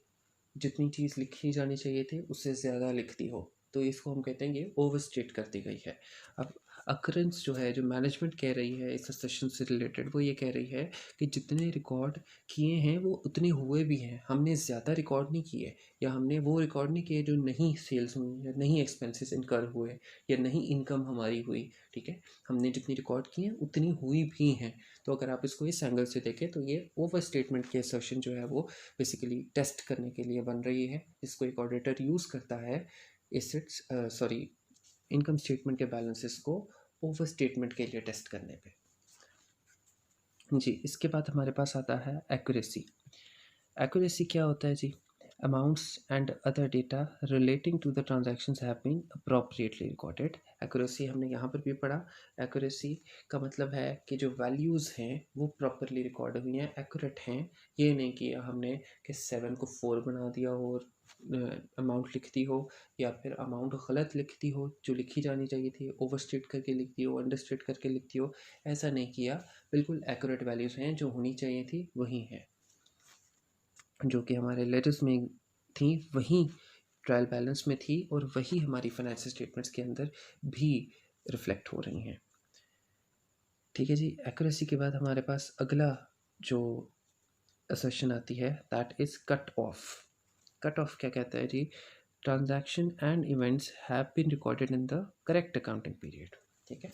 जितनी चीज़ लिखी जानी चाहिए थी उससे ज़्यादा लिख दी हो, तो इसको हम कहते हैं ये ओवर स्टेट कर दी गई है। अब अकरेंस जो है, जो मैनेजमेंट कह रही है इस सेशन से रिलेटेड, वो ये कह रही है कि जितने रिकॉर्ड किए हैं वो उतने हुए भी हैं, हमने ज़्यादा रिकॉर्ड नहीं किए, या हमने वो रिकॉर्ड नहीं किए जो नहीं सेल्स हुई या नहीं एक्सपेंसेस इनकर हुए या नहीं इनकम हमारी हुई। ठीक है, हमने जितनी रिकॉर्ड की हैं उतनी हुई भी हैं। तो अगर आप इसको इस एंगल से देखें तो ये ओवर स्टेटमेंट की असर्शन जो है वो बेसिकली टेस्ट करने के लिए बन रही है, जिसको एक ऑडिटर यूज़ करता है एसेट्स इनकम स्टेटमेंट के बैलेंसेस को ओवर स्टेटमेंट के लिए टेस्ट करने पे। जी, इसके बाद हमारे पास आता है एक्यूरेसी। एक्यूरेसी क्या होता है जी? Amounts and other data relating to the transactions have been appropriately recorded. Accuracy हमने यहाँ पर भी पढ़ा। एक्यूरेसी का मतलब है कि जो वैल्यूज़ हैं वो प्रॉपरली रिकॉर्ड हुई हैं, एक्यूरेट हैं। ये नहीं किया हमने कि 7 को 4 बना दिया हो और अमाउंट लिख दी हो, या फिर अमाउंट गलत लिख दी हो, जो लिखी जानी चाहिए थी ओवरस्टेट करके लिख दी हो, अंडरस्टेट करके लिख दी हो, ऐसा नहीं किया। बिल्कुल एक्यूरेट वैल्यूज़ हैं, जो होनी चाहिए थी वही हैं, जो कि हमारे लेटर्स में थी वही ट्रायल बैलेंस में थी और वही हमारी फाइनेंशियल स्टेटमेंट्स के अंदर भी रिफ्लेक्ट हो रही हैं। ठीक है जी, एक्यूरेसी के बाद हमारे पास अगला जो असर्शन आती है that is cut off. Cut off क्या कहता है जी? Transaction and events have been recorded in the correct accounting period. ठीक है,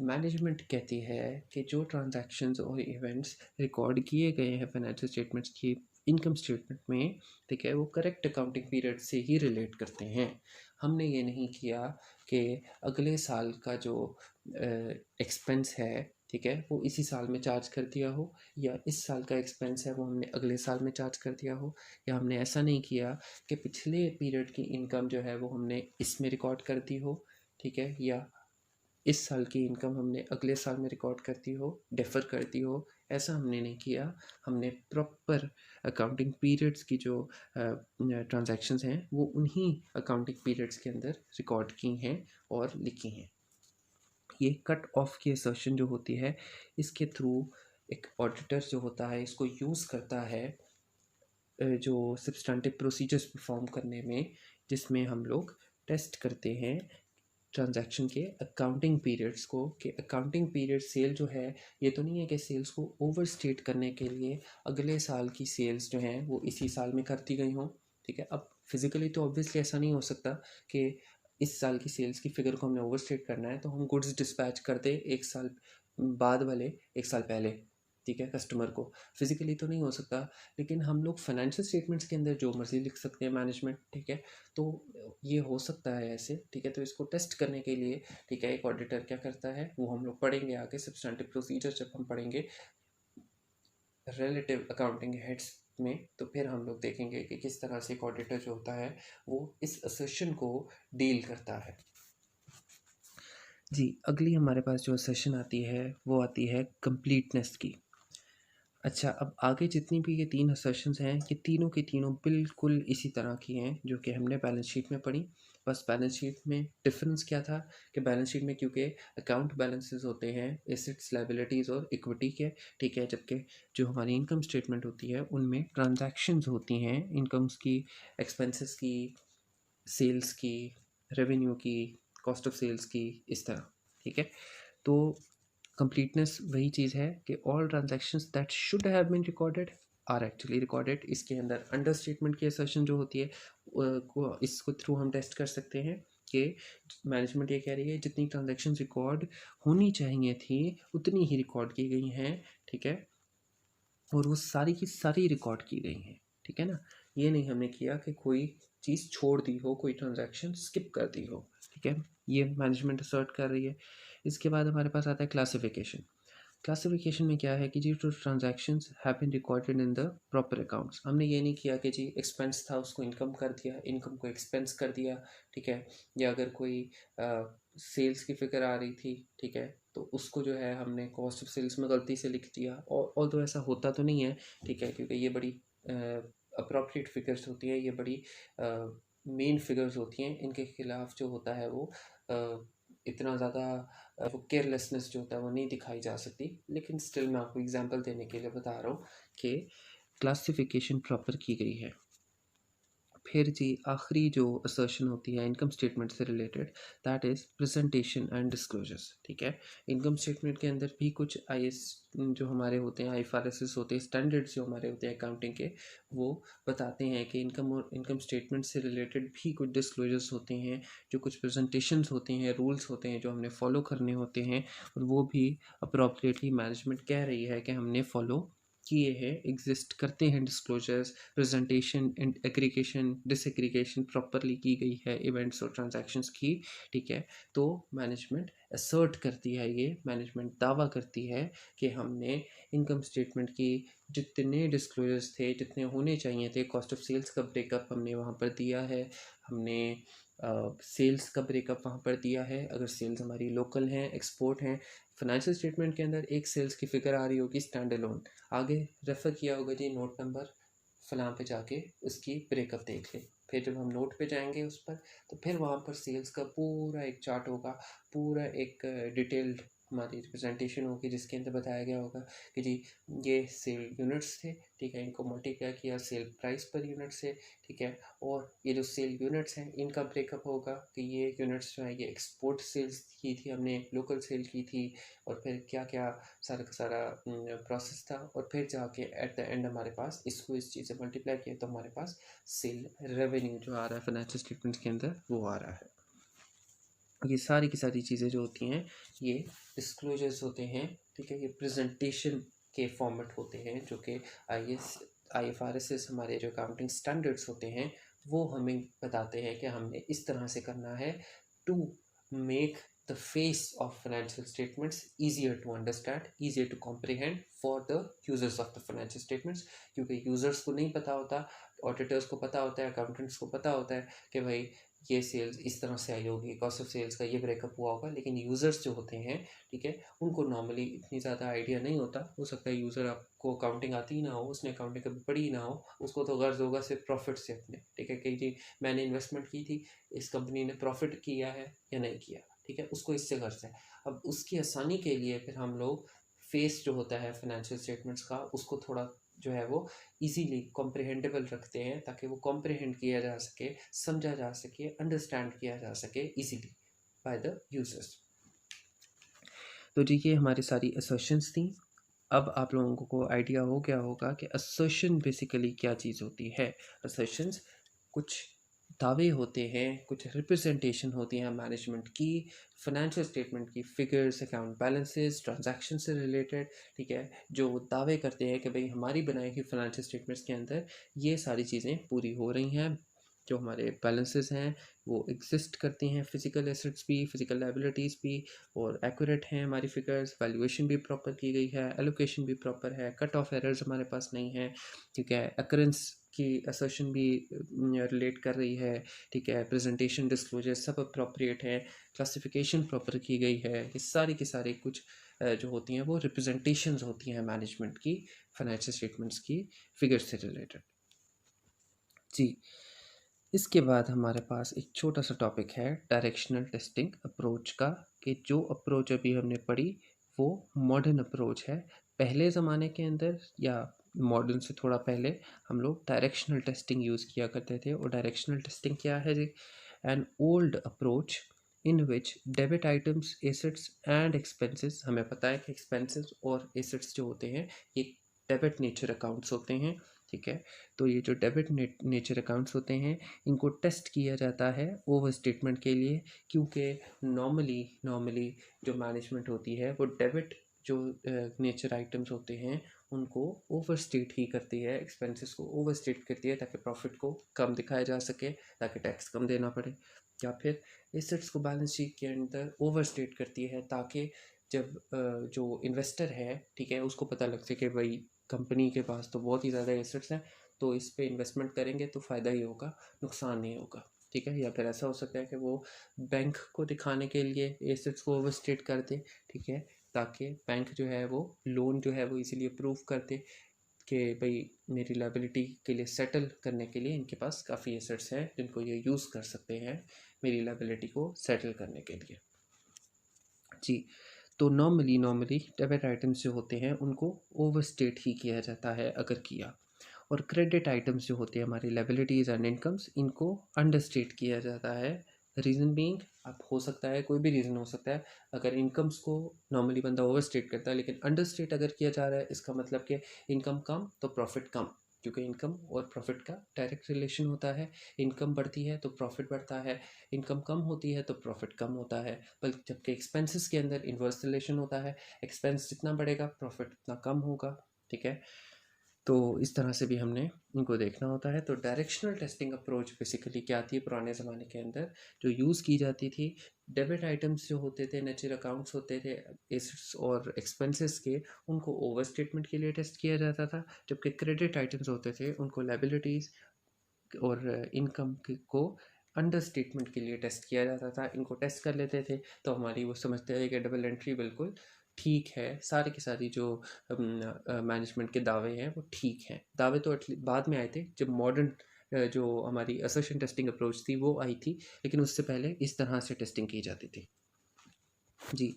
मैनेजमेंट कहती है कि जो ट्रांजैक्शंस और इवेंट्स रिकॉर्ड किए गए हैं फाइनेंशियल स्टेटमेंट्स की इनकम स्टेटमेंट में, ठीक है, वो करेक्ट अकाउंटिंग पीरियड से ही रिलेट करते हैं। हमने ये नहीं किया कि अगले साल का जो एक्सपेंस है, ठीक है, वो इसी साल में चार्ज कर दिया हो, या इस साल का एक्सपेंस है वो हमने अगले साल में चार्ज कर दिया हो, या हमने ऐसा नहीं किया कि पिछले पीरियड की इनकम जो है वो हमने इसमें रिकॉर्ड कर दी हो। ठीक है, या इस साल की इनकम हमने अगले साल में रिकॉर्ड कर दी हो, डेफर कर दी हो, ऐसा हमने नहीं किया। हमने प्रॉपर अकाउंटिंग पीरियड्स की जो ट्रांजैक्शंस हैं वो उन्हीं अकाउंटिंग पीरियड्स के अंदर रिकॉर्ड की हैं और लिखी हैं। ये कट ऑफ की असर्शन जो होती है, इसके थ्रू एक ऑडिटर जो होता है इसको यूज़ करता है जो सब्सटेंटिव प्रोसीजर्स परफॉर्म करने में, जिसमें हम लोग टेस्ट करते हैं ट्रांजैक्शन के अकाउंटिंग पीरियड्स को, कि अकाउंटिंग पीरियड सेल जो है ये तो नहीं है कि सेल्स को ओवरस्टेट करने के लिए अगले साल की सेल्स जो हैं वो इसी साल में करती गई हों। ठीक है, अब फिजिकली तो ऑब्वियसली ऐसा नहीं हो सकता कि इस साल की सेल्स की फिगर को हमने ओवरस्टेट करना है तो हम गुड्स डिस्पैच कर दें एक साल बाद वाले एक साल पहले। ठीक है, कस्टमर को फिजिकली तो नहीं हो सकता, लेकिन हम लोग फाइनेंशियल स्टेटमेंट्स के अंदर जो मर्जी लिख सकते हैं मैनेजमेंट। ठीक है, तो ये हो सकता है ऐसे। ठीक है, तो इसको टेस्ट करने के लिए ठीक है एक ऑडिटर क्या करता है वो हम लोग पढ़ेंगे आगे सब्सटेंटिव प्रोसीजर जब हम पढ़ेंगे रिलेटिव अकाउंटिंग हेड्स में, तो फिर हम लोग देखेंगे कि किस तरह से एक ऑडिटर जो होता है वो इस असर्शन को डील करता है। जी, अगली हमारे पास जो असर्शन आती है वो आती है कंप्लीटनेस की। अच्छा, अब आगे जितनी भी ये 3 असर्शंस हैं ये तीनों की तीनों बिल्कुल इसी तरह की हैं जो कि हमने बैलेंस शीट में पढ़ी। बस बैलेंस शीट में डिफरेंस क्या था कि बैलेंस शीट में क्योंकि अकाउंट बैलेंसेस होते हैं एसेट्स, लायबिलिटीज़ और इक्विटी के। ठीक है, जबकि जो हमारी इनकम स्टेटमेंट होती है उनमें ट्रांजैक्शंस होती हैं इनकम्स की, एक्सपेंसेस की, सेल्स की, रेवेन्यू की, कॉस्ट ऑफ सेल्स की, इस तरह। ठीक है, तो कंप्लीटनेस वही चीज़ है कि all transactions that should have been recorded are actually recorded. इसके अंदर अंडर स्टेटमेंट की असर्शन जो होती है को इसको थ्रू हम टेस्ट कर सकते हैं कि मैनेजमेंट ये कह रही है जितनी ट्रांजैक्शंस रिकॉर्ड होनी चाहिए थी उतनी ही रिकॉर्ड की गई हैं। ठीक है, और वो सारी की सारी रिकॉर्ड की गई हैं। ठीक है ना, ये नहीं हमने किया कि कोई चीज़ छोड़ दी हो, कोई ट्रांजैक्शन स्किप कर दी हो। ठीक है, ये मैनेजमेंट असर्ट कर रही है। इसके बाद हमारे पास आता है क्लासिफिकेशन। क्लासिफिकेशन में क्या है कि जी जो transactions have been recorded in the proper accounts, हमने ये नहीं किया कि जी एक्सपेंस था उसको इनकम कर दिया, इनकम को एक्सपेंस कर दिया। ठीक है, या अगर कोई सेल्स की फिगर आ रही थी, ठीक है, तो उसको जो है हमने कॉस्ट ऑफ सेल्स में गलती से लिख दिया। और तो ऐसा होता तो नहीं है। ठीक है, क्योंकि ये बड़ी अप्रोप्रिएट फिगर्स होती हैं, ये बड़ी मेन फिगर्स होती हैं, इनके खिलाफ जो होता है वो इतना ज़्यादा वो केयरलेसनेस जो होता है वो नहीं दिखाई जा सकती। लेकिन स्टिल मैं आपको एग्जांपल देने के लिए बता रहा हूँ कि क्लासिफिकेशन प्रॉपर की गई है। फिर जी आखिरी जो असर्शन होती है इनकम स्टेटमेंट से related, that is presentation and disclosures. ठीक है, इनकम स्टेटमेंट के अंदर भी कुछ आईएस जो हमारे होते हैं, आईएफआरएस होते हैं, स्टैंडर्ड्स जो हमारे होते हैं अकाउंटिंग के, वो बताते हैं कि इनकम और इनकम स्टेटमेंट से रिलेटेड भी कुछ डिस्क्लोजर्स होते हैं, जो कुछ प्रेजेंटेशंस होते हैं, रूल्स होते हैं जो हमने फॉलो करने होते हैं, और वो भी अप्रोप्रिएटली मैनेजमेंट कह रही है कि हमने फॉलो किए हैं, एग्जिस्ट करते हैं। Disclosures, presentation and aggregation disaggregation properly की गई है इवेंट्स और ट्रांजैक्शंस की। ठीक है, तो मैनेजमेंट असर्ट करती है, ये मैनेजमेंट दावा करती है कि हमने इनकम स्टेटमेंट की जितने डिस्क्लोजर्स थे, जितने होने चाहिए थे, कॉस्ट ऑफ सेल्स का ब्रेकअप हमने वहाँ पर दिया है, हमने सेल्स का ब्रेकअप वहाँ पर दिया है, अगर सेल्स हमारी लोकल हैं, एक्सपोर्ट हैं। फाइनेंशियल स्टेटमेंट के अंदर एक सेल्स की फिगर आ रही होगी स्टैंड अलोन, आगे रेफ़र किया होगा जी नोट नंबर फलां पे जाके उसकी ब्रेकअप देख ले। फिर जब हम नोट पे जाएंगे उस पर, तो फिर वहाँ पर सेल्स का पूरा एक चार्ट होगा, पूरा एक डिटेल्ड हमारी रिप्रेजेंटेशन होगी जिसके अंदर बताया गया होगा कि जी ये सेल यूनिट्स थे। ठीक है, इनको मल्टीप्लाई किया सेल प्राइस पर यूनिट से। ठीक है, और ये जो सेल यूनिट्स हैं इनका ब्रेकअप होगा कि ये यूनिट्स जो है ये एक्सपोर्ट सेल्स की थी, हमने लोकल सेल की थी, और फिर क्या क्या सारा का सारा प्रोसेस था, और फिर जाके एट द एंड हमारे पास इसको इस चीज़ से मल्टीप्लाई किया तो हमारे पास सेल रेवेन्यू जो आ रहा है फाइनेंशियल स्टेटमेंट्स के अंदर वो आ रहा है। ये सारी की सारी चीज़ें जो होती हैं ये डिस्क्लोजर्स होते हैं। ठीक है, ये प्रेजेंटेशन के फॉर्मेट होते हैं जो कि आईएफआरएस हमारे जो अकाउंटिंग स्टैंडर्ड्स होते हैं वो हमें बताते हैं कि हमने इस तरह से करना है to make the face of financial statements easier to understand, easier to comprehend for the users of the financial statements। क्योंकि users को नहीं पता होता, ऑडिटर्स को पता होता है, अकाउंटेंट्स को पता होता है कि भाई ये सेल्स इस तरह से आई होगी, कॉस्ट ऑफ सेल्स का ये ब्रेकअप हुआ होगा, लेकिन यूज़र्स जो होते हैं, ठीक है, उनको नॉर्मली इतनी ज़्यादा आइडिया नहीं होता। हो सकता है यूज़र आपको अकाउंटिंग आती ही ना हो, उसने अकाउंटिंग कभी पढ़ी ही ना हो, उसको तो गर्ज होगा सिर्फ प्रॉफिट से अपने, ठीक है, कि जी मैंने इन्वेस्टमेंट की थी, इस कंपनी ने प्रॉफिट किया है या नहीं किया, ठीक है, उसको इससे गर्ज है। अब उसकी आसानी के लिए फिर हम लोग फेस जो होता है फाइनेंशियल स्टेटमेंट्स का, उसको थोड़ा जो है वो इजीली कॉम्प्रिहेंडेबल रखते हैं, ताकि वो कॉम्प्रिहेंड किया जा सके, समझा जा सके, अंडरस्टैंड किया जा सके इजीली बाय द यूजर्स। तो जी ये हमारी सारी असर्शंस थी। अब आप लोगों को आइडिया हो गया होगा कि असर्शन बेसिकली क्या चीज़ होती है। असर्शंस कुछ दावे होते हैं, कुछ रिप्रेजेंटेशन होती हैं मैनेजमेंट की, फाइनेंशियल स्टेटमेंट की, फिगर्स, अकाउंट बैलेंसेस, ट्रांजैक्शन से रिलेटेड, ठीक है, जो दावे करते हैं कि भाई हमारी बनाई हुई फाइनेंशियल स्टेटमेंट्स के अंदर ये सारी चीज़ें पूरी हो रही हैं। जो हमारे बैलेंसेस हैं वो एग्जिस्ट करती हैं, फिजिकल एसेट्स भी, फिजिकल लाइबिलिटीज़ भी, और एक्यूरेट हैं हमारी फिगर्स, वैल्यूएशन भी प्रॉपर की गई है, एलोकेशन भी प्रॉपर है, कट ऑफ एरर्स हमारे पास नहीं है, ठीक है, अकरेंस की असर्शन भी रिलेट कर रही है, ठीक है, प्रेजेंटेशन डिस्क्लोजर सब अप्रोप्रिएट है, क्लासिफिकेशन प्रॉपर की गई है। ये सारी की सारी कुछ जो होती हैं वो रिप्रेजेंटेशंस होती हैं मैनेजमेंट की फाइनेंशियल स्टेटमेंट्स की फिगर्स से रिलेटेड। जी, इसके बाद हमारे पास एक छोटा सा टॉपिक है डायरेक्शनल टेस्टिंग अप्रोच का, कि जो अप्रोच अभी हमने पढ़ी वो मॉडर्न अप्रोच है। पहले ज़माने के अंदर या मॉडर्न से थोड़ा पहले हम लोग डायरेक्शनल टेस्टिंग यूज़ किया करते थे। और डायरेक्शनल टेस्टिंग क्या है जी? An old approach in which debit items, assets and expenses, हमें पता है कि एक्सपेंसेस और एसेट्स जो होते हैं ये डेबिट नेचर अकाउंट्स होते हैं, ठीक है। तो ये जो डेबिट नेचर अकाउंट्स होते हैं इनको टेस्ट किया जाता है ओवर स्टेटमेंट के लिए, क्योंकि नॉर्मली जो मैनेजमेंट होती है वो डेबिट जो नेचर आइटम्स होते हैं उनको ओवर स्टेट ही करती है, एक्सपेंसेस को ओवर स्टेट करती है, ताकि प्रॉफिट को कम दिखाया जा सके, ताकि टैक्स कम देना पड़े। या फिर एसेट्स को बैलेंस शीट के अंदर ओवर स्टेट करती है, ताकि जब जो इन्वेस्टर है, ठीक है, उसको पता लग सके भाई कंपनी के पास तो बहुत ही ज़्यादा एसेट्स हैं, तो इस पे इन्वेस्टमेंट करेंगे तो फ़ायदा ही होगा, नुकसान नहीं होगा, ठीक है। या फिर ऐसा हो सकता है कि वो बैंक को दिखाने के लिए एसेट्स को ओवरस्टेट कर दे, ठीक है, ताकि बैंक जो है वो लोन जो है वो इसीलिए अप्रूव कर दे कि भाई मेरी लाइबिलिटी के लिए सेटल करने के लिए इनके पास काफ़ी एसेट्स हैं जिनको ये यूज़ कर सकते हैं मेरी लाइबिलिटी को सेटल करने के लिए। जी, तो नॉर्मली डेबिट आइटम्स जो होते हैं उनको ओवरस्टेट ही किया जाता है अगर किया, और क्रेडिट आइटम्स जो होते हैं हमारी लायबिलिटीज़ एंड इनकम्स इनको अंडरस्टेट किया जाता है। रीज़न बीइंग, अब हो सकता है कोई भी रीज़न हो सकता है, अगर इनकम्स को नॉर्मली बंदा ओवरस्टेट करता है लेकिन अंडरस्टेट अगर किया जा रहा है, इसका मतलब कि इनकम कम तो प्रॉफिट कम, क्योंकि इनकम और प्रॉफिट का डायरेक्ट रिलेशन होता है। इनकम बढ़ती है तो प्रॉफिट बढ़ता है, इनकम कम होती है तो प्रॉफिट कम होता है, बल्कि जबकि एक्सपेंसेस के अंदर इन्वर्स रिलेशन होता है, एक्सपेंस जितना बढ़ेगा प्रॉफिट उतना कम होगा, ठीक है। तो इस तरह से भी हमने इनको देखना होता है। तो डायरेक्शनल टेस्टिंग अप्रोच बेसिकली क्या थी पुराने ज़माने के अंदर जो यूज़ की जाती थी, डेबिट आइटम्स जो होते थे, नेचर अकाउंट्स होते थे, एसेट्स और एक्सपेंसेस के, उनको ओवर स्टेटमेंट के लिए टेस्ट किया जाता था, जबकि क्रेडिट आइटम्स होते थे उनको लायबिलिटीज़ और इनकम को अंडर स्टेटमेंट के लिए टेस्ट किया जाता था। इनको टेस्ट कर लेते थे तो हमारी वो समझते हैं कि डबल एंट्री बिल्कुल ठीक है, सारी की सारी जो मैनेजमेंट के दावे हैं वो ठीक हैं। दावे तो बाद में आए थे जब मॉडर्न जो हमारी असर्शन टेस्टिंग अप्रोच थी वो आई थी, लेकिन उससे पहले इस तरह से टेस्टिंग की जाती थी। जी,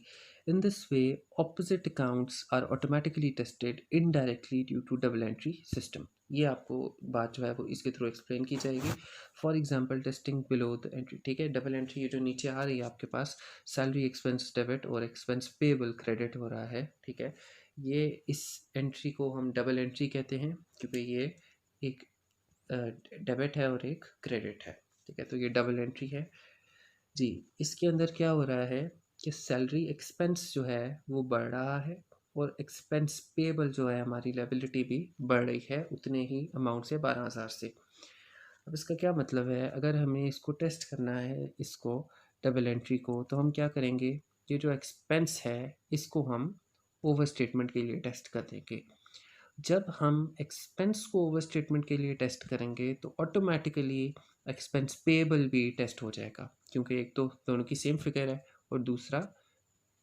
in this way opposite accounts are automatically tested indirectly due to double entry system. ये आपको बात जो है वो इसके थ्रू एक्सप्लेन की जाएगी। For example testing below the entry, ठीक है, डबल एंट्री ये जो नीचे आ रही है आपके पास, सैलरी एक्सपेंस डेबिट और एक्सपेंस पेबल क्रेडिट हो रहा है, ठीक है। ये इस एंट्री को हम डबल एंट्री कहते हैं क्योंकि ये एक डेबिट है और एक क्रेडिट है, ठीक है, तो ये डबल एंट्री है। जी, इसके अंदर क्या हो रहा है कि सैलरी एक्सपेंस जो है वो बढ़ रहा है, और एक्सपेंस पेबल जो है हमारी लायबिलिटी भी बढ़ रही है उतने ही अमाउंट से, 12,000 से। अब इसका क्या मतलब है, अगर हमें इसको टेस्ट करना है, इसको डबल एंट्री को, तो हम क्या करेंगे, ये जो एक्सपेंस है इसको हम ओवर स्टेटमेंट के लिए टेस्ट कर देंगे। जब हम एक्सपेंस को ओवर स्टेटमेंट के लिए टेस्ट करेंगे तो ऑटोमेटिकली एक्सपेंस पेएबल भी टेस्ट हो जाएगा, क्योंकि एक तो दोनों की सेम फिगर है और दूसरा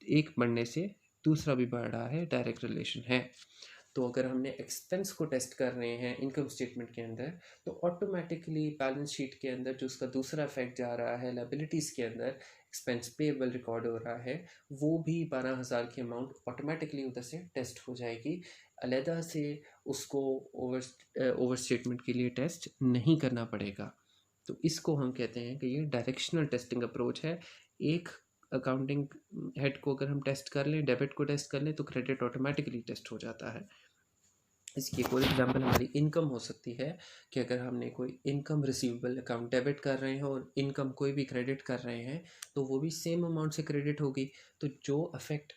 एक बढ़ने से दूसरा भी बढ़ रहा है, डायरेक्ट रिलेशन है। तो अगर हमने एक्सपेंस को टेस्ट कर रहे हैं इनकम स्टेटमेंट के अंदर, तो ऑटोमेटिकली बैलेंस शीट के अंदर जो उसका दूसरा इफेक्ट जा रहा है लायबिलिटीज़ के अंदर, एक्सपेंस पेएबल रिकॉर्ड हो रहा है, वो भी 12,000 की अमाउंट ऑटोमेटिकली उधर से टेस्ट हो जाएगी। अलहदा से उसको ओवर स्टेटमेंट के लिए टेस्ट नहीं करना पड़ेगा। तो इसको हम कहते हैं कि ये डायरेक्शनल टेस्टिंग अप्रोच है। एक अकाउंटिंग हेड को अगर हम टेस्ट कर लें, डेबिट को टेस्ट कर लें, तो क्रेडिट ऑटोमेटिकली टेस्ट हो जाता है। इसकी एक और एग्जांपल हमारी इनकम हो सकती है कि अगर हमने कोई इनकम रिसीवेबल अकाउंट डेबिट कर रहे हैं और इनकम कोई भी क्रेडिट कर रहे हैं, तो वो भी सेम अमाउंट से क्रेडिट होगी। तो जो अफेक्ट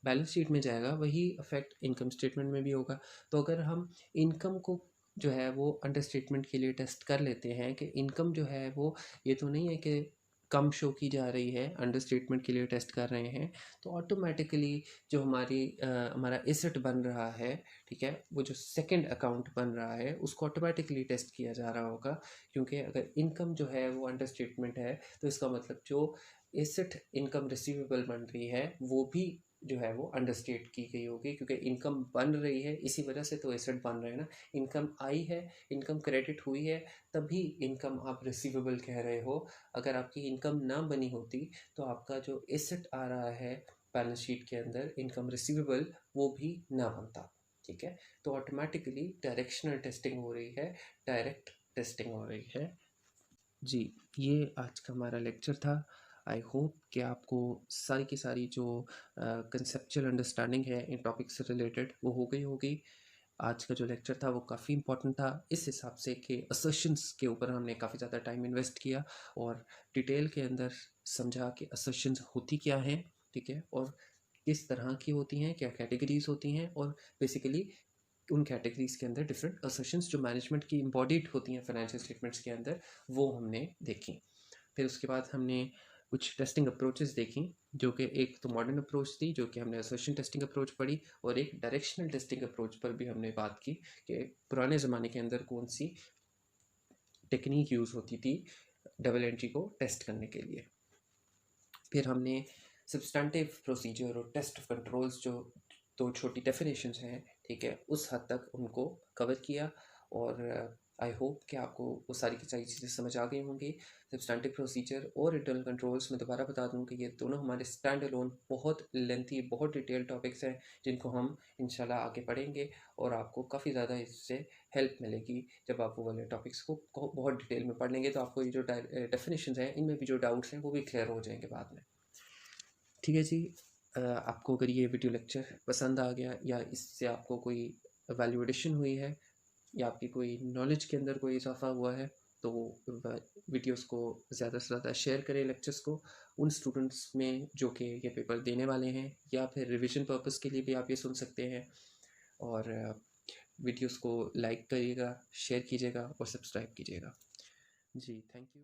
बैलेंस शीट में जाएगा वही अफेक्ट इनकम स्टेटमेंट में भी होगा। तो अगर हम इनकम को जो है वो अंडर स्टेटमेंट के लिए टेस्ट कर लेते हैं कि इनकम जो है वो, ये तो नहीं है कि कम शो की जा रही है, अंडर स्टेटमेंट के लिए टेस्ट कर रहे हैं, तो ऑटोमेटिकली जो हमारा एसेट बन रहा है, ठीक है, वो जो सेकंड अकाउंट बन रहा है उसको ऑटोमेटिकली टेस्ट किया जा रहा होगा। क्योंकि अगर इनकम जो है वो अंडर स्टेटमेंट है, तो इसका मतलब जो एसेट इनकम रिसीवेबल बन रही है वो भी जो है वो अंडरस्टेट की गई होगी, क्योंकि इनकम बन रही है इसी वजह से तो एसेट बन रहे हैं ना। इनकम आई है, इनकम क्रेडिट हुई है, तभी इनकम आप रिसीवेबल कह रहे हो। अगर आपकी इनकम ना बनी होती तो आपका जो एसेट आ रहा है बैलेंस शीट के अंदर इनकम रिसीवेबल, वो भी ना बनता। ठीक है, तो ऑटोमेटिकली डायरेक्शनल टेस्टिंग हो रही है, डायरेक्ट टेस्टिंग हो रही है। जी, ये आज का हमारा लेक्चर था। आई होप कि आपको सारी की सारी जो कंसेप्चुअल अंडरस्टैंडिंग है इन टॉपिक से रिलेटेड वो हो गई होगी। आज का जो लेक्चर था वो काफ़ी इंपॉर्टेंट था इस हिसाब से कि असर्शंस के ऊपर हमने काफ़ी ज़्यादा टाइम इन्वेस्ट किया और डिटेल के अंदर समझा कि असर्शंस होती क्या हैं, ठीक है, और किस तरह की होती हैं, क्या कैटेगरीज होती हैं, और बेसिकली उन कैटेगरीज के अंदर डिफरेंट असर्शंस जो मैनेजमेंट की इम्बॉडीड होती हैं फाइनेंशियल स्टेटमेंट्स के अंदर, वो हमने देखी। फिर उसके बाद हमने कुछ टेस्टिंग अप्रोचेस देखी, जो कि एक तो मॉडर्न अप्रोच थी जो कि हमने असर्शन टेस्टिंग अप्रोच पढ़ी, और एक डायरेक्शनल टेस्टिंग अप्रोच पर भी हमने बात की कि पुराने ज़माने के अंदर कौन सी टेक्निक यूज़ होती थी डबल एंट्री को टेस्ट करने के लिए। फिर हमने सब्सटैंटिव प्रोसीजर और टेस्ट ऑफ कंट्रोल्स जो दो छोटी डेफिनेशंस हैं, ठीक है, उस हद तक उनको कवर किया। और आई होप कि आपको वो सारी की सारी चीज़ें समझ आ गई होंगी। सब्सटैंटिव प्रोसीजर और इंटरनल कंट्रोल्स में दोबारा बता दूं कि ये दोनों हमारे स्टैंड अलोन बहुत लेंथी, बहुत डिटेल टॉपिक्स हैं जिनको हम इंशाल्लाह आगे पढ़ेंगे, और आपको काफ़ी ज़्यादा इससे हेल्प मिलेगी जब आप वो वाले टॉपिक्स को बहुत डिटेल में पढ़ लेंगे। तो आपको ये जो डेफिनेशंस हैं इनमें भी जो डाउट्स हैं वो भी क्लियर हो जाएंगे बाद में। ठीक है जी। आपको अगर ये वीडियो लेक्चर पसंद आ गया या इससे आपको कोई वैल्यू एडिशन हुई है या आपकी कोई नॉलेज के अंदर कोई इजाफा हुआ है, तो वीडियोस को ज़्यादा से ज़्यादा शेयर करें, लेक्चर्स को उन स्टूडेंट्स में जो कि ये पेपर देने वाले हैं, या फिर रिवीजन पर्पस के लिए भी आप ये सुन सकते हैं। और वीडियोस को लाइक करिएगा, शेयर कीजिएगा और सब्सक्राइब कीजिएगा। जी, थैंक यू।